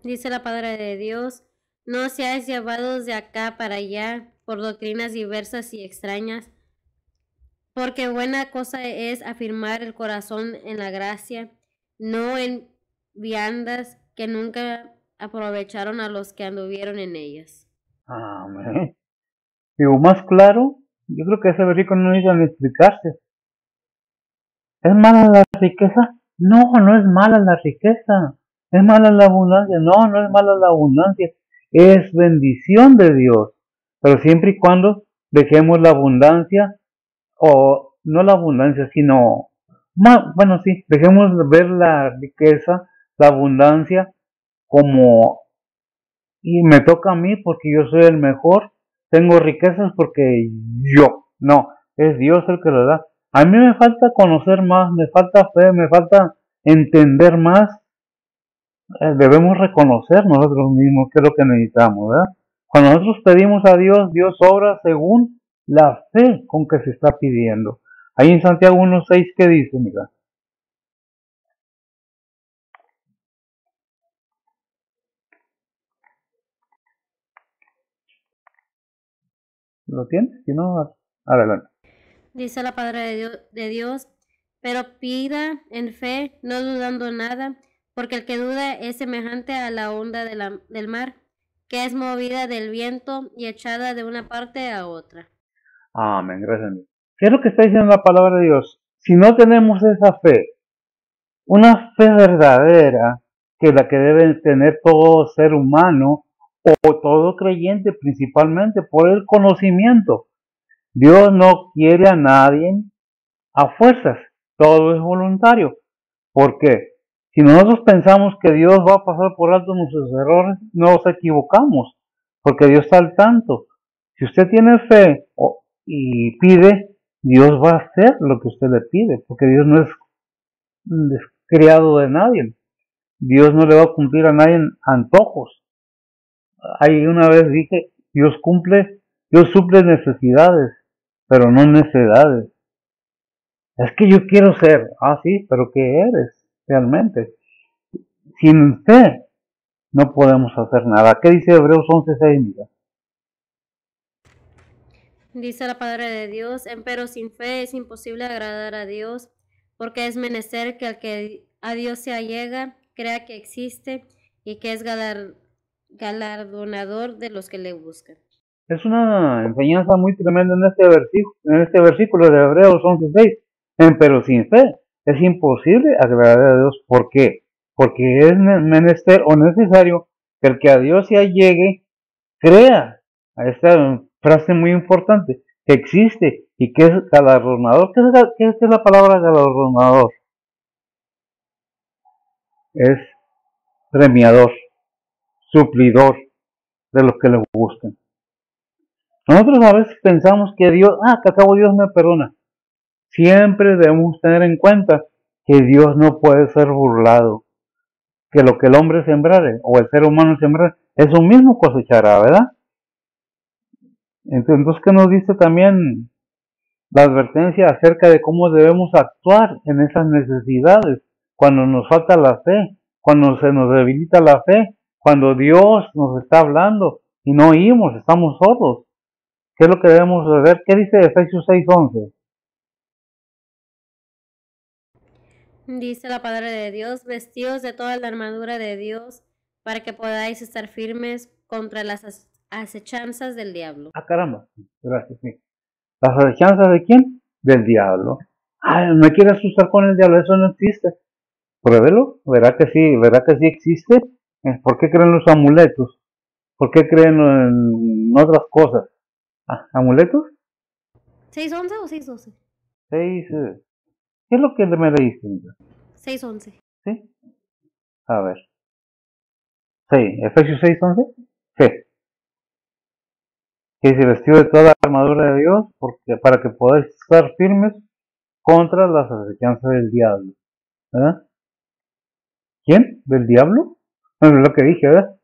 Speaker 2: Dice la palabra de Dios: no seáis llevados de acá para allá por doctrinas diversas y extrañas, porque buena cosa es afirmar el corazón en la gracia, no en viandas que nunca aprovecharon a los que anduvieron en ellas.
Speaker 1: Amén. Digo, más claro, yo creo que ese versículo no necesita ni explicarse. ¿Es mala la riqueza? No, no es mala la riqueza. ¿Es mala la abundancia? No, no es mala la abundancia. Es bendición de Dios. pero siempre y cuando dejemos la abundancia, o no la abundancia, sino, bueno, sí, dejemos ver la riqueza, la abundancia como, y me toca a mí porque yo soy el mejor, tengo riquezas porque yo, no, es Dios el que lo da. A mí me falta conocer más, me falta fe, me falta entender más. Debemos reconocer nosotros mismos qué es lo que necesitamos, ¿verdad? Cuando nosotros pedimos a Dios, Dios obra según la fe con que se está pidiendo. Ahí en Santiago 1:6, ¿qué dice, mira? ¿Lo tienes? Si no, adelante.
Speaker 2: Dice la palabra de Dios, pero pida en fe, no dudando nada, porque el que duda es semejante a la onda del mar, que es movida del viento y echada de una parte a otra.
Speaker 1: Amén, gracias a Dios. ¿Qué es lo que está diciendo la palabra de Dios? Si no tenemos esa fe, una fe verdadera, que la que debe tener todo ser humano o todo creyente, principalmente por el conocimiento. Dios no quiere a nadie a fuerzas, todo es voluntario. ¿Por qué? Si nosotros pensamos que Dios va a pasar por alto nuestros errores, nos equivocamos, porque Dios está al tanto. Si usted tiene fe y pide, Dios va a hacer lo que usted le pide, porque Dios no es criado de nadie. Dios no le va a cumplir a nadie antojos. Ahí una vez dije, Dios suple necesidades, pero no necedades. Es que yo quiero ser, sí, pero ¿qué eres realmente? Sin usted no podemos hacer nada. ¿Qué dice Hebreos 11:6? Mira?
Speaker 2: Dice la palabra de Dios, empero sin fe es imposible agradar a Dios, porque es menester que el que a Dios se allega crea que existe y que es galardonador de los que le buscan.
Speaker 1: Es una enseñanza muy tremenda en este versículo de Hebreos 11:6. Pero sin fe es imposible agradar a Dios. ¿Por qué? Porque es menester o necesario que el que a Dios se allegue crea. Esta frase muy importante, que existe y que es galardonador. ¿Qué es la palabra galardonador? Es premiador, suplidor de los que le buscan. Nosotros a veces pensamos que Dios, que acabo Dios me perdona. Siempre debemos tener en cuenta que Dios no puede ser burlado, que lo que el hombre sembrare o el ser humano sembrare, eso mismo cosechará, ¿verdad? Entonces, ¿qué nos dice también la advertencia acerca de cómo debemos actuar en esas necesidades? Cuando nos falta la fe, cuando se nos debilita la fe, cuando Dios nos está hablando y no oímos, estamos sordos. ¿Qué es lo que debemos ver? ¿Qué dice Efesios 6:11?
Speaker 2: Dice la palabra de Dios, vestidos de toda la armadura de Dios, para que podáis estar firmes contra las acechanzas del diablo.
Speaker 1: Caramba, gracias, sí. ¿Las acechanzas de quién? Del diablo. ¿Me quiere asustar con el diablo? Eso no existe. Pruébelo, verá que sí existe. ¿Por qué creen los amuletos? ¿Por qué creen en otras cosas? ¿Amuletos?
Speaker 2: ¿6:11 o 6:12?
Speaker 1: 6, ¿qué es lo que me leíste?
Speaker 2: 6:11.
Speaker 1: ¿Sí? A ver. Sí, Efesios 6:11. Sí. Que dice, vestido de toda la armadura de Dios, porque para que podáis estar firmes contra las acechanzas del diablo. ¿Verdad? ¿Quién? ¿Del diablo? Es lo que dije, ¿verdad?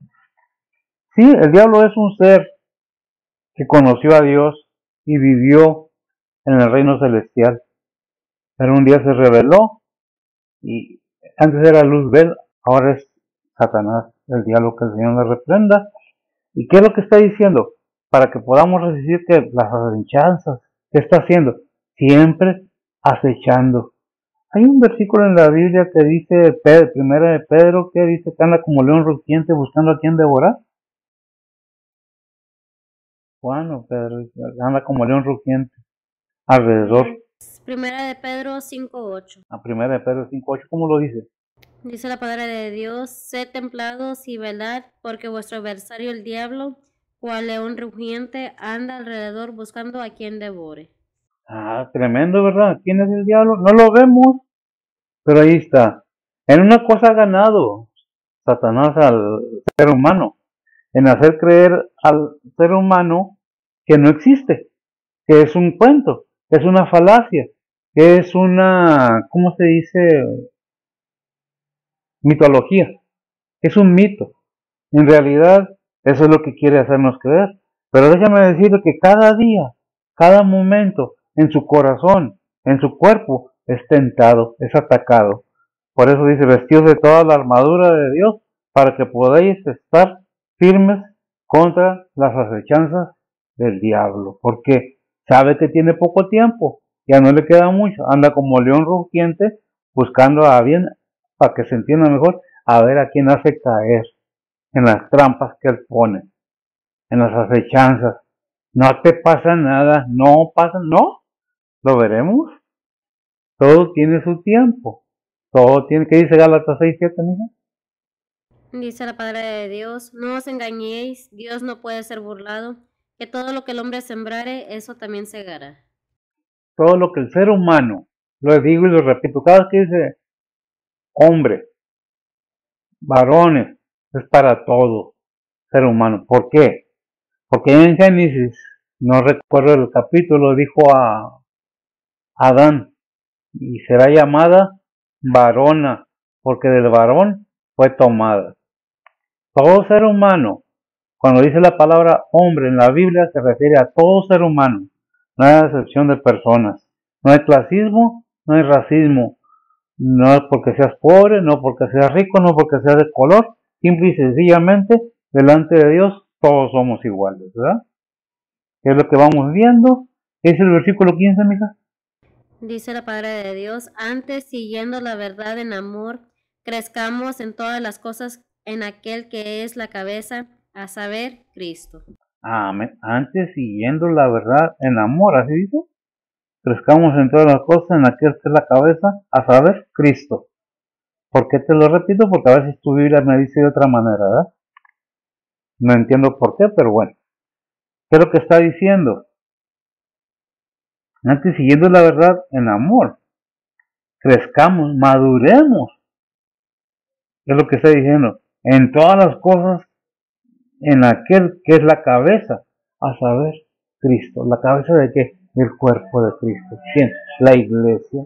Speaker 1: Sí, el diablo es un ser que conoció a Dios y vivió en el reino celestial. Pero un día se rebeló y antes era Luzbel, ahora es Satanás, el diablo, que el Señor le reprenda. ¿Y qué es lo que está diciendo? Para que podamos resistir que las acechanzas, ¿qué está haciendo? Siempre acechando. Hay un versículo en la Biblia que dice, primera de Pedro, que dice que anda como león rugiente buscando a quien devorar. Bueno, Pedro anda como león rugiente alrededor.
Speaker 2: Primera de Pedro 5:8.
Speaker 1: A primera de Pedro 5:8, ¿cómo lo dice?
Speaker 2: Dice la palabra de Dios, sed templados y velad, porque vuestro adversario el diablo, cual león rugiente, anda alrededor buscando a quien devore.
Speaker 1: Ah, tremendo, ¿verdad? ¿Quién es el diablo? No lo vemos, pero ahí está. En una cosa ha ganado Satanás al ser humano, en hacer creer al ser humano que no existe, que es un cuento, que es una falacia, que es una, ¿cómo se dice? Mitología, que es un mito. En realidad, eso es lo que quiere hacernos creer. Pero déjame decirle que cada día, cada momento, en su corazón, en su cuerpo, es tentado, es atacado. Por eso dice, vestidos de toda la armadura de Dios, para que podáis estar firmes contra las acechanzas del diablo. Porque sabe que tiene poco tiempo, ya no le queda mucho. Anda como león rugiente, buscando a alguien, para que se entienda mejor, a ver a quién hace caer en las trampas que él pone, en las acechanzas. No te pasa nada, no pasa, no, lo veremos. Todo tiene su tiempo. Todo tiene, ¿qué dice Gálatas 6:7, mija?
Speaker 2: Dice la palabra de Dios, no os engañéis, Dios no puede ser burlado, que todo lo que el hombre sembrare, eso también segará.
Speaker 1: Todo lo que el ser humano, lo digo y lo repito, cada vez que dice hombre, varones, es para todo ser humano. ¿Por qué? Porque en Génesis, no recuerdo el capítulo, dijo a Adán, y será llamada varona, porque del varón fue tomada. Todo ser humano, cuando dice la palabra hombre en la Biblia, se refiere a todo ser humano, no hay excepción de personas. No hay clasismo, no hay racismo, no es porque seas pobre, no porque seas rico, no porque seas de color, simple y sencillamente, delante de Dios, todos somos iguales, ¿verdad? ¿Qué es lo que vamos viendo? Es el versículo 15, mija.
Speaker 2: Dice la palabra de Dios, antes siguiendo la verdad en amor, crezcamos en todas las cosas en aquel que es la cabeza, a saber, Cristo.
Speaker 1: Amén. Antes siguiendo la verdad en amor, así dice. Crezcamos en todas las cosas en aquel que es la cabeza, a saber, Cristo. ¿Por qué te lo repito? Porque a veces tu Biblia me dice de otra manera, ¿verdad? No entiendo por qué, pero bueno. ¿Qué es lo que está diciendo? Antes siguiendo la verdad en amor. Crezcamos, maduremos. Es lo que está diciendo. En todas las cosas en aquel que es la cabeza, a saber, Cristo. ¿La cabeza de qué? Del cuerpo de Cristo. ¿Quién? La iglesia.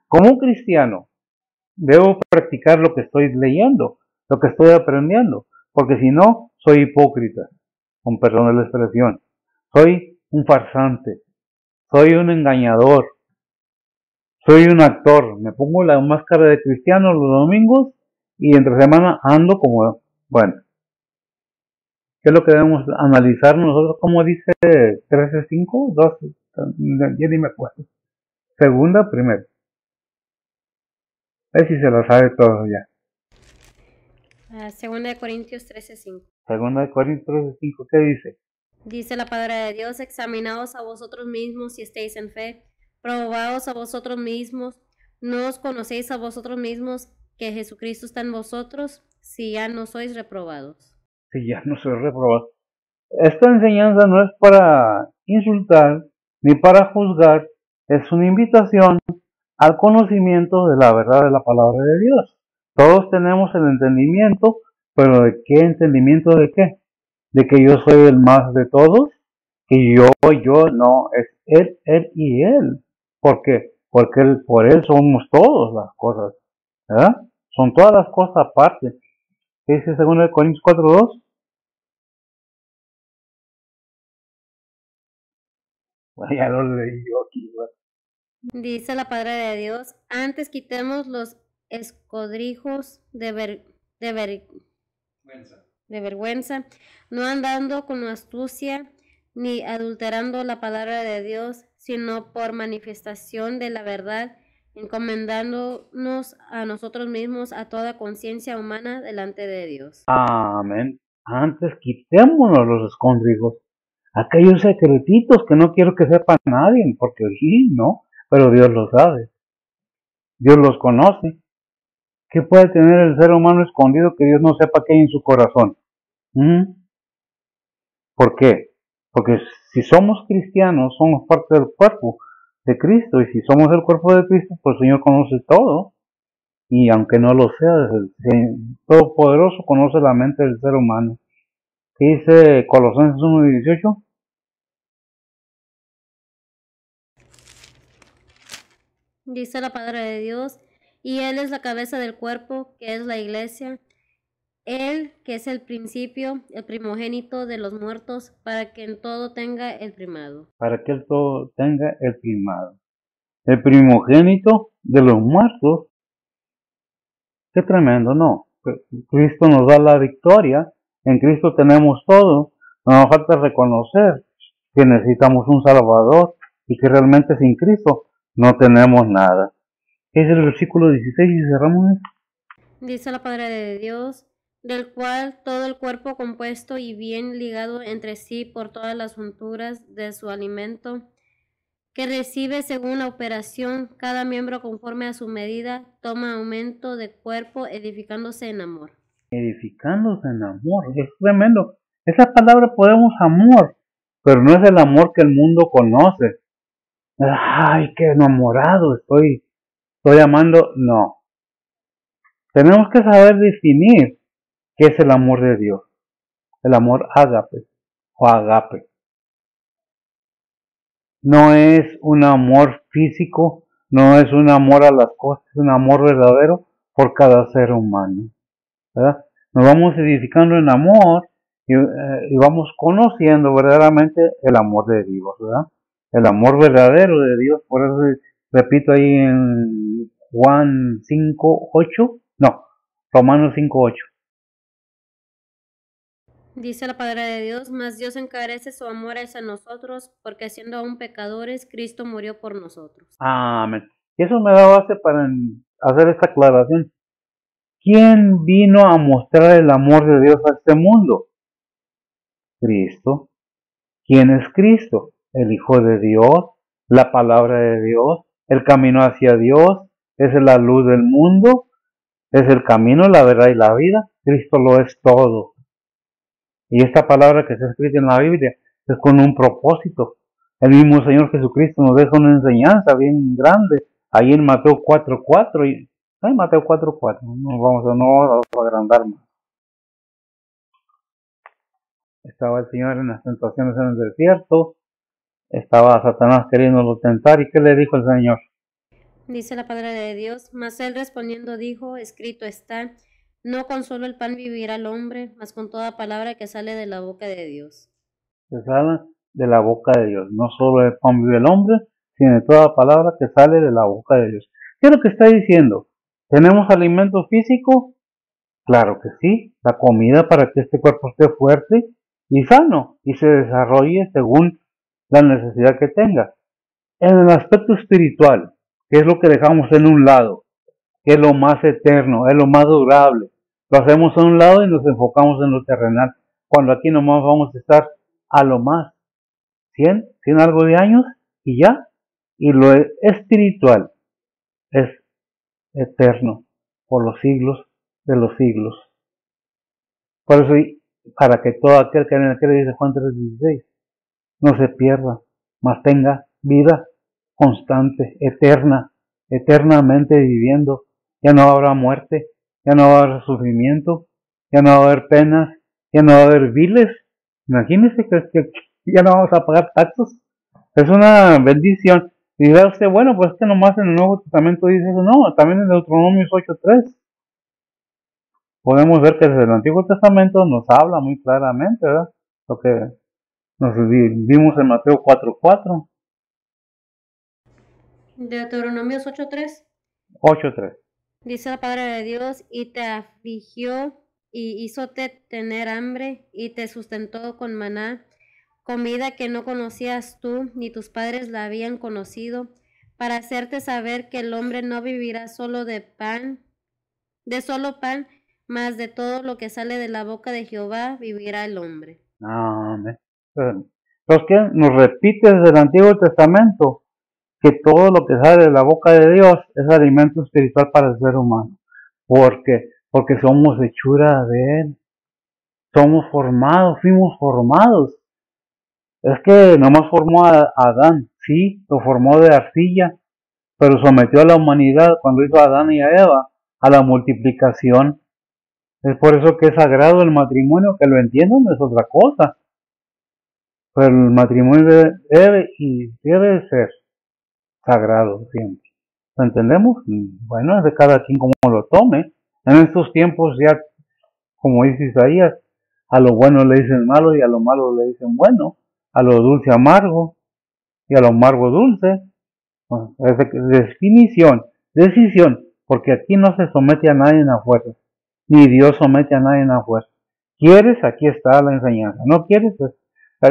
Speaker 1: Como un cristiano, debo practicar lo que estoy leyendo, lo que estoy aprendiendo, porque si no, soy hipócrita, con perdón de la expresión. Soy un farsante, soy un engañador, soy un actor. Me pongo la máscara de cristiano los domingos y entre semana ando como, bueno, ¿qué es lo que debemos analizar nosotros? Como dice 13:5, 12, ya ni me acuerdo. Segunda, primero. A ver si se lo sabe todo ya.
Speaker 2: Segunda de Corintios 13:5.
Speaker 1: Segunda de Corintios 13:5, ¿qué dice?
Speaker 2: Dice la palabra de Dios, examinaos a vosotros mismos si estáis en fe, probaos a vosotros mismos, no os conocéis a vosotros mismos que Jesucristo está en vosotros, si ya no sois reprobados.
Speaker 1: Si ya no soy reprobado. Esta enseñanza no es para insultar ni para juzgar, es una invitación al conocimiento de la verdad de la palabra de Dios. Todos tenemos el entendimiento, pero ¿de qué entendimiento de qué? ¿De que yo soy el más de todos? Que yo, no, es él y él. ¿Por qué? Porque por él somos todas las cosas, ¿verdad? Son todas las cosas aparte. ¿Qué dice 2 Corintios 4:2? Bueno, ya lo leí yo aquí, ¿verdad?
Speaker 2: Dice la palabra de Dios, antes quitemos los escodrijos de vergüenza, no andando con astucia, ni adulterando la palabra de Dios, sino por manifestación de la verdad, encomendándonos a nosotros mismos a toda conciencia humana delante de Dios.
Speaker 1: Amén. Antes quitémonos los escondrijos, aquellos secretitos que no quiero que sepa nadie, porque sí, no, pero Dios lo sabe, Dios los conoce. ¿Qué puede tener el ser humano escondido que Dios no sepa qué hay en su corazón? ¿Por qué? Porque si somos cristianos, somos parte del cuerpo de Cristo, y si somos el cuerpo de Cristo, pues el Señor conoce todo, y aunque no lo sea, el Todopoderoso conoce la mente del ser humano. ¿Qué dice Colosenses 1:18?
Speaker 2: Dice la palabra de Dios, y Él es la cabeza del cuerpo, que es la iglesia. Él, que es el principio, el primogénito de los muertos, para que en todo tenga el primado.
Speaker 1: Para que el todo tenga el primado. El primogénito de los muertos. Qué tremendo, ¿no? Cristo nos da la victoria, en Cristo tenemos todo, no nos falta reconocer que necesitamos un Salvador y que realmente sin Cristo no tenemos nada. Es el versículo 16 y cerramos.
Speaker 2: Dice la palabra de Dios, del cual todo el cuerpo compuesto y bien ligado entre sí por todas las junturas de su alimento, que recibe según la operación cada miembro conforme a su medida, toma aumento de cuerpo, edificándose en amor.
Speaker 1: Edificándose en amor, es tremendo. Esa palabra podemos amor, pero no es el amor que el mundo conoce. Ay, qué enamorado estoy amando. No. Tenemos que saber definir qué es el amor de Dios. El amor ágape o agape. No es un amor físico, no es un amor a las cosas, es un amor verdadero por cada ser humano, ¿verdad? Nos vamos edificando en amor y vamos conociendo verdaderamente el amor de Dios, ¿verdad? El amor verdadero de Dios. Por eso repito ahí en Juan 5:8, no, Romanos 5:8.
Speaker 2: Dice la palabra de Dios, mas Dios encarece su amor hacia nosotros, porque siendo aún pecadores, Cristo murió por nosotros.
Speaker 1: Amén. Y eso me da base para hacer esta aclaración. ¿Quién vino a mostrar el amor de Dios a este mundo? Cristo. ¿Quién es Cristo? El Hijo de Dios, la palabra de Dios, el camino hacia Dios, es la luz del mundo, es el camino, la verdad y la vida. Cristo lo es todo. Y esta palabra que está escrita en la Biblia es con un propósito. El mismo Señor Jesucristo nos deja una enseñanza bien grande ahí en Mateo 4:4 y Mateo 4:4, no vamos a agrandar más. Estaba el Señor en las tentaciones en el desierto, estaba Satanás queriéndolo tentar, ¿y qué le dijo el Señor?
Speaker 2: Dice la palabra de Dios, mas él respondiendo dijo, escrito está, no con solo el pan vivirá el hombre, mas con toda palabra que sale de la boca de Dios.
Speaker 1: Que sale de la boca de Dios, no solo el pan vive el hombre, sino de toda palabra que sale de la boca de Dios. ¿Qué es lo que está diciendo? ¿Tenemos alimento físico? Claro que sí, la comida para que este cuerpo esté fuerte y sano y se desarrolle según la necesidad que tenga. En el aspecto espiritual, ¿qué es lo que dejamos en un lado? ¿Qué es lo más eterno? ¿Es lo más durable? Lo hacemos a un lado y nos enfocamos en lo terrenal, cuando aquí nomás vamos a estar a lo más 100 algo de años y ya. Y lo espiritual es eterno por los siglos de los siglos. Por eso, para que todo aquel que en el que le dice Juan 3:16 no se pierda, mas tenga vida constante, eterna, eternamente viviendo. Ya no habrá muerte, ya no va a haber sufrimiento, ya no va a haber penas, ya no va a haber viles. Imagínese que ya no vamos a pagar taxos. Es una bendición. Y dirá usted, bueno, pues que nomás en el Nuevo Testamento dice eso. No, también en Deuteronomios 8:3. Podemos ver que desde el Antiguo Testamento nos habla muy claramente, ¿verdad? Lo que nos vimos en Mateo 4:4.
Speaker 2: Deuteronomios 8:3.
Speaker 1: 8:3.
Speaker 2: Dice la palabra de Dios, y te afligió y hízote tener hambre y te sustentó con maná, comida que no conocías tú ni tus padres la habían conocido, para hacerte saber que el hombre no vivirá solo de solo pan, mas de todo lo que sale de la boca de Jehová vivirá el hombre.
Speaker 1: Amén. Los que nos repite desde el Antiguo Testamento que todo lo que sale de la boca de Dios es alimento espiritual para el ser humano. Porque somos hechura de Él. Somos formados, fuimos formados Es que nomás formó a Adán, sí, lo formó de arcilla, pero sometió a la humanidad cuando hizo a Adán y a Eva a la multiplicación. Es por eso que es sagrado el matrimonio, que lo entiendan es otra cosa. Pero el matrimonio debe ser sagrado siempre. ¿Lo entendemos? Bueno, es de cada quien como lo tome. En estos tiempos ya, como dice Isaías, a lo bueno le dicen malo y a lo malo le dicen bueno, a lo dulce amargo y a lo amargo dulce. Es decisión, porque aquí no se somete a nadie a fuerza, ni Dios somete a nadie a fuerza. ¿Quieres? Aquí está la enseñanza. ¿No quieres? Pues,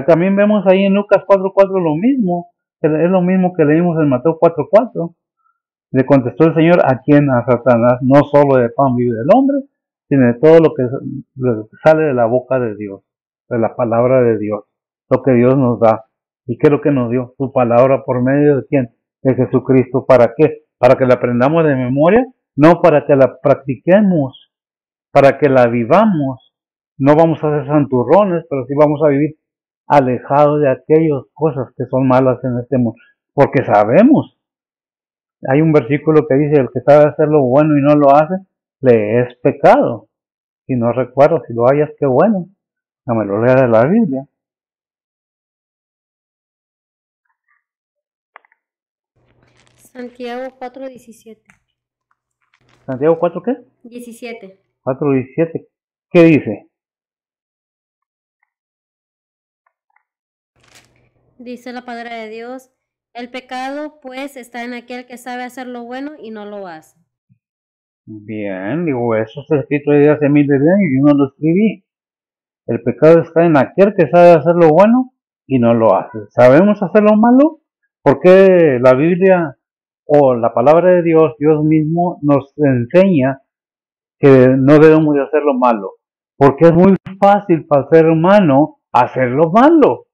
Speaker 1: también vemos ahí en Lucas 4:4 lo mismo, es lo mismo que leímos en Mateo 4:4. Le contestó el Señor, ¿a quién? A Satanás. No solo de pan vive el hombre, sino de todo lo que sale de la boca de Dios, de la palabra de Dios, lo que Dios nos da. ¿Y qué es lo que nos dio? Su palabra. ¿Por medio de quién? De Jesucristo. ¿Para qué? Para que la aprendamos de memoria, no para que la practiquemos, para que la vivamos. No vamos a ser santurrones, pero sí vamos a vivir alejados de aquellas cosas que son malas en este mundo, porque sabemos. Hay un versículo que dice, el que sabe hacer lo bueno y no lo hace, le es pecado. Y no recuerdo, si lo hayas, qué bueno. No me lo lea de la Biblia.
Speaker 2: Santiago 4:17.
Speaker 1: ¿Santiago 4 qué?
Speaker 2: 17.
Speaker 1: 4:17. ¿Qué dice?
Speaker 2: Dice la palabra de Dios, el pecado pues está en aquel que sabe hacer lo bueno y no lo hace.
Speaker 1: Bien, digo, eso está escrito desde hace miles de años y yo no lo escribí. El pecado está en aquel que sabe hacer lo bueno y no lo hace. ¿Sabemos hacer lo malo? Porque la Biblia o la palabra de Dios, Dios mismo nos enseña que no debemos de hacer lo malo. Porque es muy fácil para el ser humano hacer lo malo.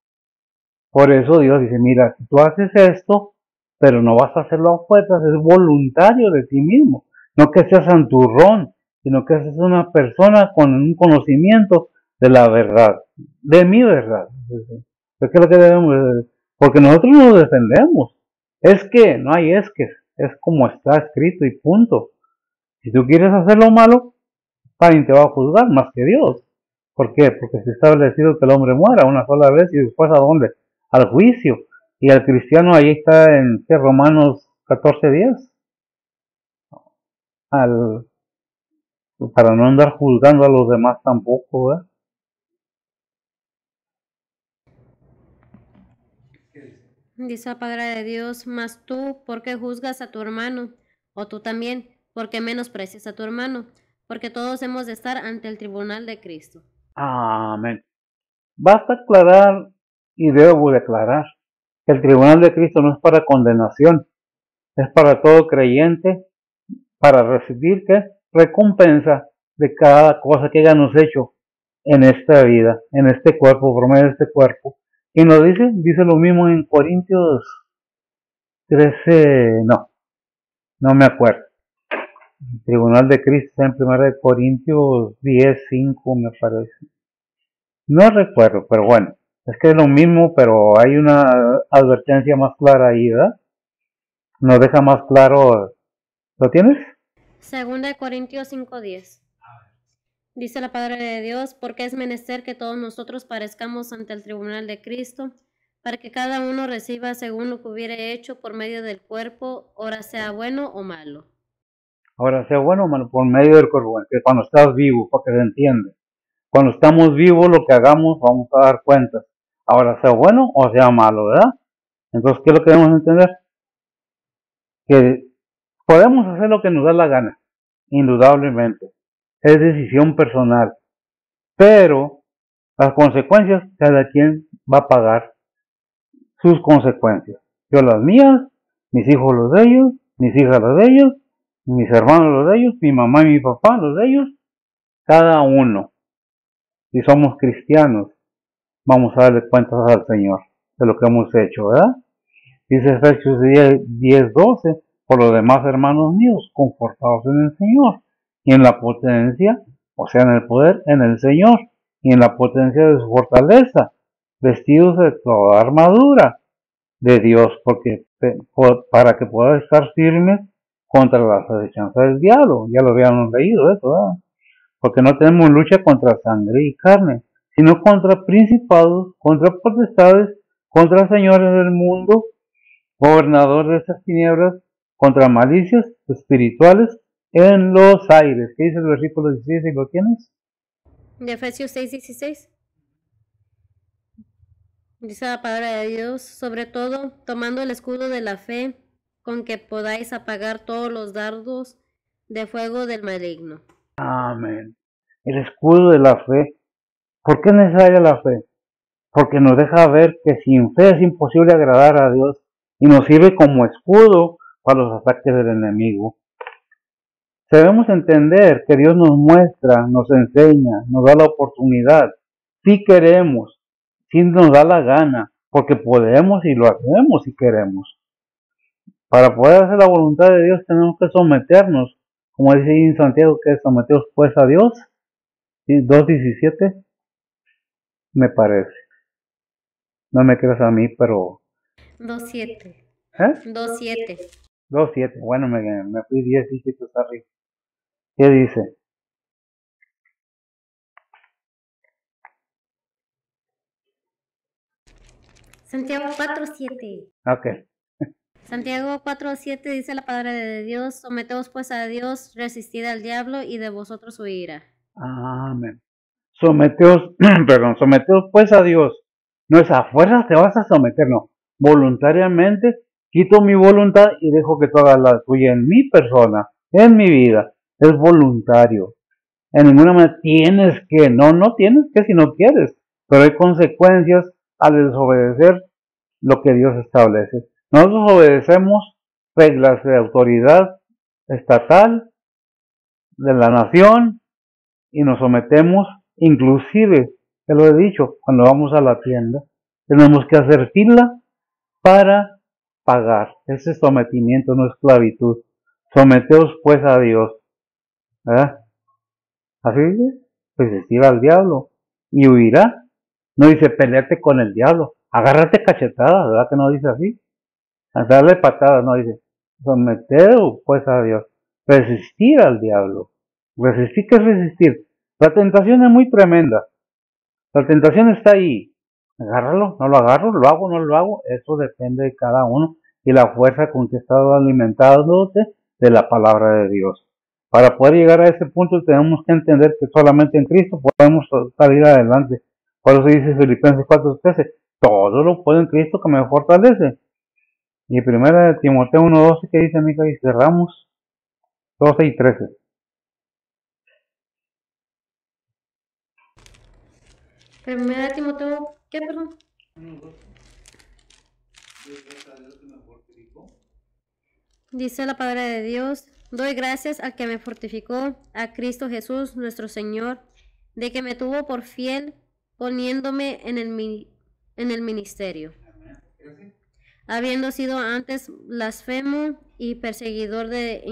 Speaker 1: Por eso Dios dice, mira, si tú haces esto, pero no vas a hacerlo a fuerzas, es voluntario de ti mismo. No que seas santurrón, sino que seas una persona con un conocimiento de la verdad, de mi verdad. ¿Qué es lo que debemos de? Porque nosotros nos defendemos. Es que, no hay es como está escrito y punto. Si tú quieres hacer lo malo, nadie te va a juzgar más que Dios. ¿Por qué? Porque se ha establecido que el hombre muera una sola vez y después ¿a dónde? Al juicio. Y al cristiano ahí está en Romanos 14:10. Para no andar juzgando a los demás tampoco, ¿verdad?
Speaker 2: Dice la palabra de Dios, mas tú, ¿por qué juzgas a tu hermano? O tú también, ¿por qué menosprecias a tu hermano? Porque todos hemos de estar ante el tribunal de Cristo.
Speaker 1: Amén. Basta aclarar, y debo declarar, que el tribunal de Cristo no es para condenación, es para todo creyente, para recibir ¿qué? Recompensa de cada cosa que hayamos hecho en esta vida, en este cuerpo, por medio de este cuerpo. ¿Quién lo dice? Dice lo mismo en Corintios 13, no me acuerdo. El tribunal de Cristo está en 1 Corintios 10:5 me parece. No recuerdo, pero bueno, es que es lo mismo, pero hay una advertencia más clara ahí, ¿verdad? Nos deja más claro. ¿Lo tienes?
Speaker 2: 2 Corintios 5:10. Dice la palabra de Dios, porque es menester que todos nosotros parezcamos ante el tribunal de Cristo, para que cada uno reciba según lo que hubiere hecho por medio del cuerpo, ora sea bueno o malo.
Speaker 1: Ahora, sea bueno o malo, por medio del cuerpo, que cuando estás vivo, para que se entienda. Cuando estamos vivos, lo que hagamos, vamos a dar cuentas. Ahora, sea bueno o sea malo, ¿verdad? Entonces, ¿qué es lo que debemos entender? Que podemos hacer lo que nos da la gana, indudablemente. Es decisión personal. Pero las consecuencias, cada quien va a pagar sus consecuencias. Yo las mías, mis hijos los de ellos, mis hijas los de ellos, mis hermanos los de ellos, mi mamá y mi papá los de ellos, cada uno. Si somos cristianos, vamos a darle cuentas al Señor de lo que hemos hecho, ¿verdad? Dice Efesios 10:12, por lo demás, hermanos míos, confortados en el Señor y en la potencia, o sea, en el poder, en el Señor y en la potencia de su fortaleza. vestidos de toda armadura de Dios, para que puedan estar firmes contra las acechanzas del diablo. Ya lo habíamos leído eso, ¿verdad? Porque no tenemos lucha contra sangre y carne, sino contra principados, contra potestades, contra señores del mundo, gobernadores de esas tinieblas, contra malicias espirituales en los aires. ¿Qué dice el versículo 16? ¿Y lo tienes?
Speaker 2: De Efesios 6:16. Dice la palabra de Dios, sobre todo tomando el escudo de la fe, con que podáis apagar todos los dardos de fuego del maligno.
Speaker 1: Amén. El escudo de la fe. ¿Por qué es necesaria la fe? Porque nos deja ver que sin fe es imposible agradar a Dios y nos sirve como escudo para los ataques del enemigo. Debemos entender que Dios nos muestra, nos enseña, nos da la oportunidad. Si queremos, si nos da la gana, porque podemos y lo hacemos si queremos. Para poder hacer la voluntad de Dios tenemos que someternos, como dice en Santiago, que someteos pues a Dios. 2:17, me parece. No me creas a mí, pero...
Speaker 2: 2:7.
Speaker 1: ¿Eh?
Speaker 2: 2:7.
Speaker 1: 2:7. Bueno, me fui 10 dígitos arriba. ¿Qué dice?
Speaker 2: Santiago 4:7.
Speaker 1: Ok.
Speaker 2: Santiago 4:7 dice la palabra de Dios, someteos pues a Dios, resistid al diablo y de vosotros huirá.
Speaker 1: Amén. Someteos pues a Dios. No es a fuerzas te vas a someter, no. Voluntariamente quito mi voluntad y dejo que tú hagas la tuya en mi persona, en mi vida. Es voluntario. En ninguna manera tienes que, no tienes que si no quieres. Pero hay consecuencias al desobedecer lo que Dios establece. Nosotros obedecemos reglas de autoridad estatal, de la nación, y nos sometemos, inclusive, te lo he dicho, cuando vamos a la tienda, tenemos que hacer fila para pagar. Ese sometimiento, no esclavitud. Someteos pues a Dios. ¿Verdad? Así dice, resistir al diablo y huirá. No dice pelearte con el diablo, agárrate cachetadas, ¿verdad que no dice así? A darle patadas, no dice, someteos pues a Dios, resistir al diablo. Resistir, ¿qué es resistir? La tentación es muy tremenda. La tentación está ahí. Agárralo, no lo agarro, lo hago, no lo hago. Eso depende de cada uno y la fuerza con que estás alimentándote de la palabra de Dios. Para poder llegar a ese punto tenemos que entender que solamente en Cristo podemos salir adelante. Por eso dice Filipenses 4:13, todo lo puedo en Cristo que me fortalece. Y primera de Timoteo 1:12 que dice, amiga, y cerramos 12 y 13.
Speaker 2: Primera de Timoteo, ¿qué, perdón? Dice la palabra de Dios, doy gracias al que me fortificó, a Cristo Jesús nuestro Señor, de que me tuvo por fiel poniéndome en el ministerio, habiendo sido antes blasfemo y perseguidor e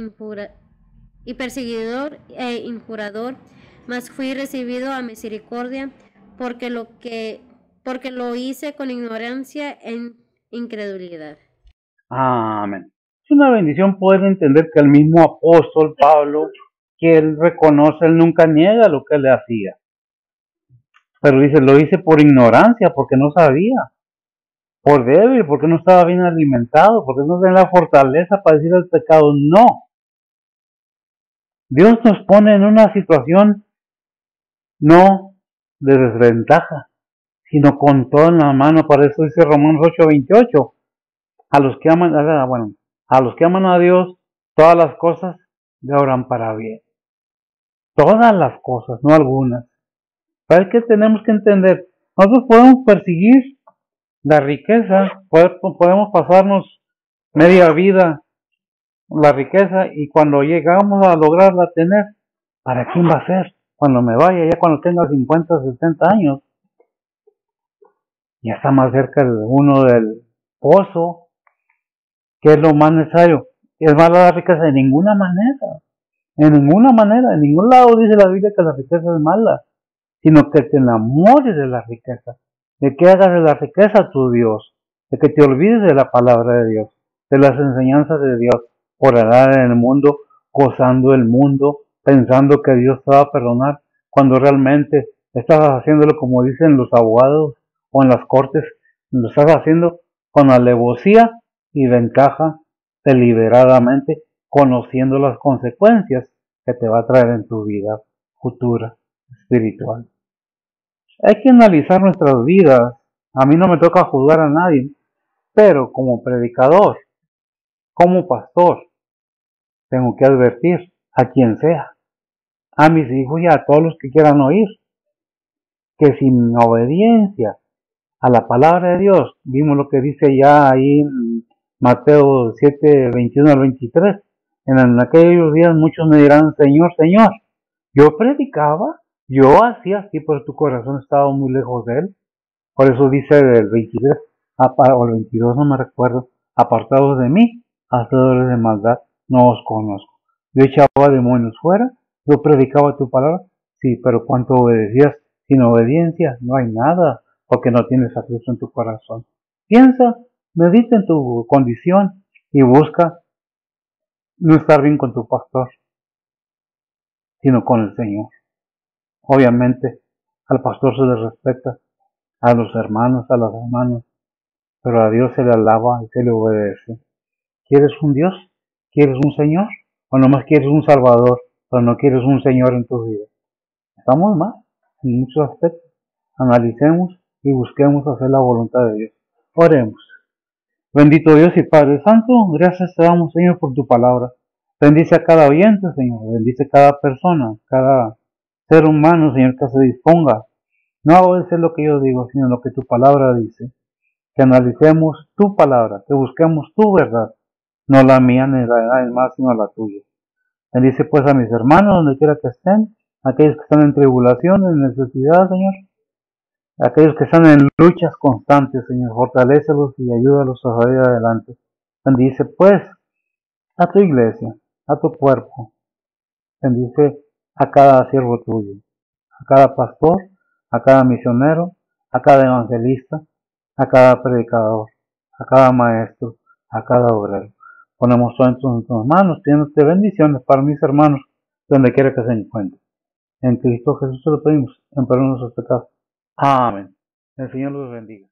Speaker 2: injurador, mas fui recibido a misericordia porque lo hice con ignorancia e incredulidad.
Speaker 1: Amén. Es una bendición poder entender que el mismo apóstol Pablo, que él reconoce, él nunca niega lo que él le hacía. Pero dice, lo hice por ignorancia, porque no sabía. Por débil, porque no estaba bien alimentado, porque no tenía la fortaleza para decir el pecado. No. Dios nos pone en una situación no de desventaja, sino con todo en la mano. Por eso dice Romanos 8:28. A los que aman a Dios, todas las cosas le obran para bien. Todas las cosas, no algunas. ¿Sabes qué tenemos que entender? Nosotros podemos perseguir la riqueza, podemos pasarnos media vida la riqueza y cuando llegamos a lograrla tener, ¿para quién va a ser? Cuando me vaya, ya cuando tenga 50, 60 años, ya está más cerca de uno del pozo. ¿Qué es lo más necesario? ¿Es mala la riqueza? De ninguna manera. En ningún lado dice la Biblia que la riqueza es mala, sino que te enamores de la riqueza. de que hagas de la riqueza tu Dios, de que te olvides de la palabra de Dios, de las enseñanzas de Dios, por andar en el mundo, gozando el mundo, pensando que Dios te va a perdonar, cuando realmente estás haciéndolo como dicen los abogados o en las cortes, lo estás haciendo con alevosía y ventaja deliberadamente, conociendo las consecuencias que te va a traer en tu vida futura espiritual. Hay que analizar nuestras vidas. A mí no me toca juzgar a nadie, pero como predicador, como pastor, tengo que advertir a quien sea, a mis hijos y a todos los que quieran oír, que sin obediencia a la palabra de Dios, vimos lo que dice ya ahí en Mateo 7, 21 al 23, en aquellos días muchos me dirán, Señor, Señor, yo predicaba, yo hacía así, pero tu corazón estaba muy lejos de él. Por eso dice del 23 o el 22, no me recuerdo, apartados de mí, hacedores de maldad, no os conozco. Yo echaba demonios fuera, yo predicaba tu palabra, sí, pero ¿cuánto obedecías? Sin obediencia no hay nada, porque no tienes a Cristo en tu corazón. Piensa, medita en tu condición y busca no estar bien con tu pastor, sino con el Señor. Obviamente, al pastor se le respeta, a los hermanos, a las hermanas, pero a Dios se le alaba y se le obedece. ¿Quieres un Dios? ¿Quieres un Señor? ¿O nomás quieres un Salvador, pero no quieres un Señor en tu vida? Estamos mal en muchos aspectos. Analicemos y busquemos hacer la voluntad de Dios. Oremos. Bendito Dios y Padre Santo, gracias te damos, Señor, por tu palabra. Bendice a cada oyente, Señor. Bendice a cada persona, cada ser humano, Señor, que se disponga. No a obedecer lo que yo digo, sino lo que tu palabra dice. Que analicemos tu palabra, que busquemos tu verdad, no la mía ni la de nadie más, sino la tuya. Bendice pues a mis hermanos, donde quiera que estén, aquellos que están en tribulación, en necesidad, Señor, aquellos que están en luchas constantes, Señor, fortalécelos y ayúdalos a salir adelante. Bendice pues a tu iglesia, a tu cuerpo, bendice a cada siervo tuyo, a cada pastor, a cada misionero, a cada evangelista, a cada predicador, a cada maestro, a cada obrero. Ponemos todo en tus manos, pidiéndote bendiciones para mis hermanos, donde quiera que se encuentren. En Cristo Jesús te lo pedimos, en perdón de nuestros pecados. Amén. El Señor los bendiga.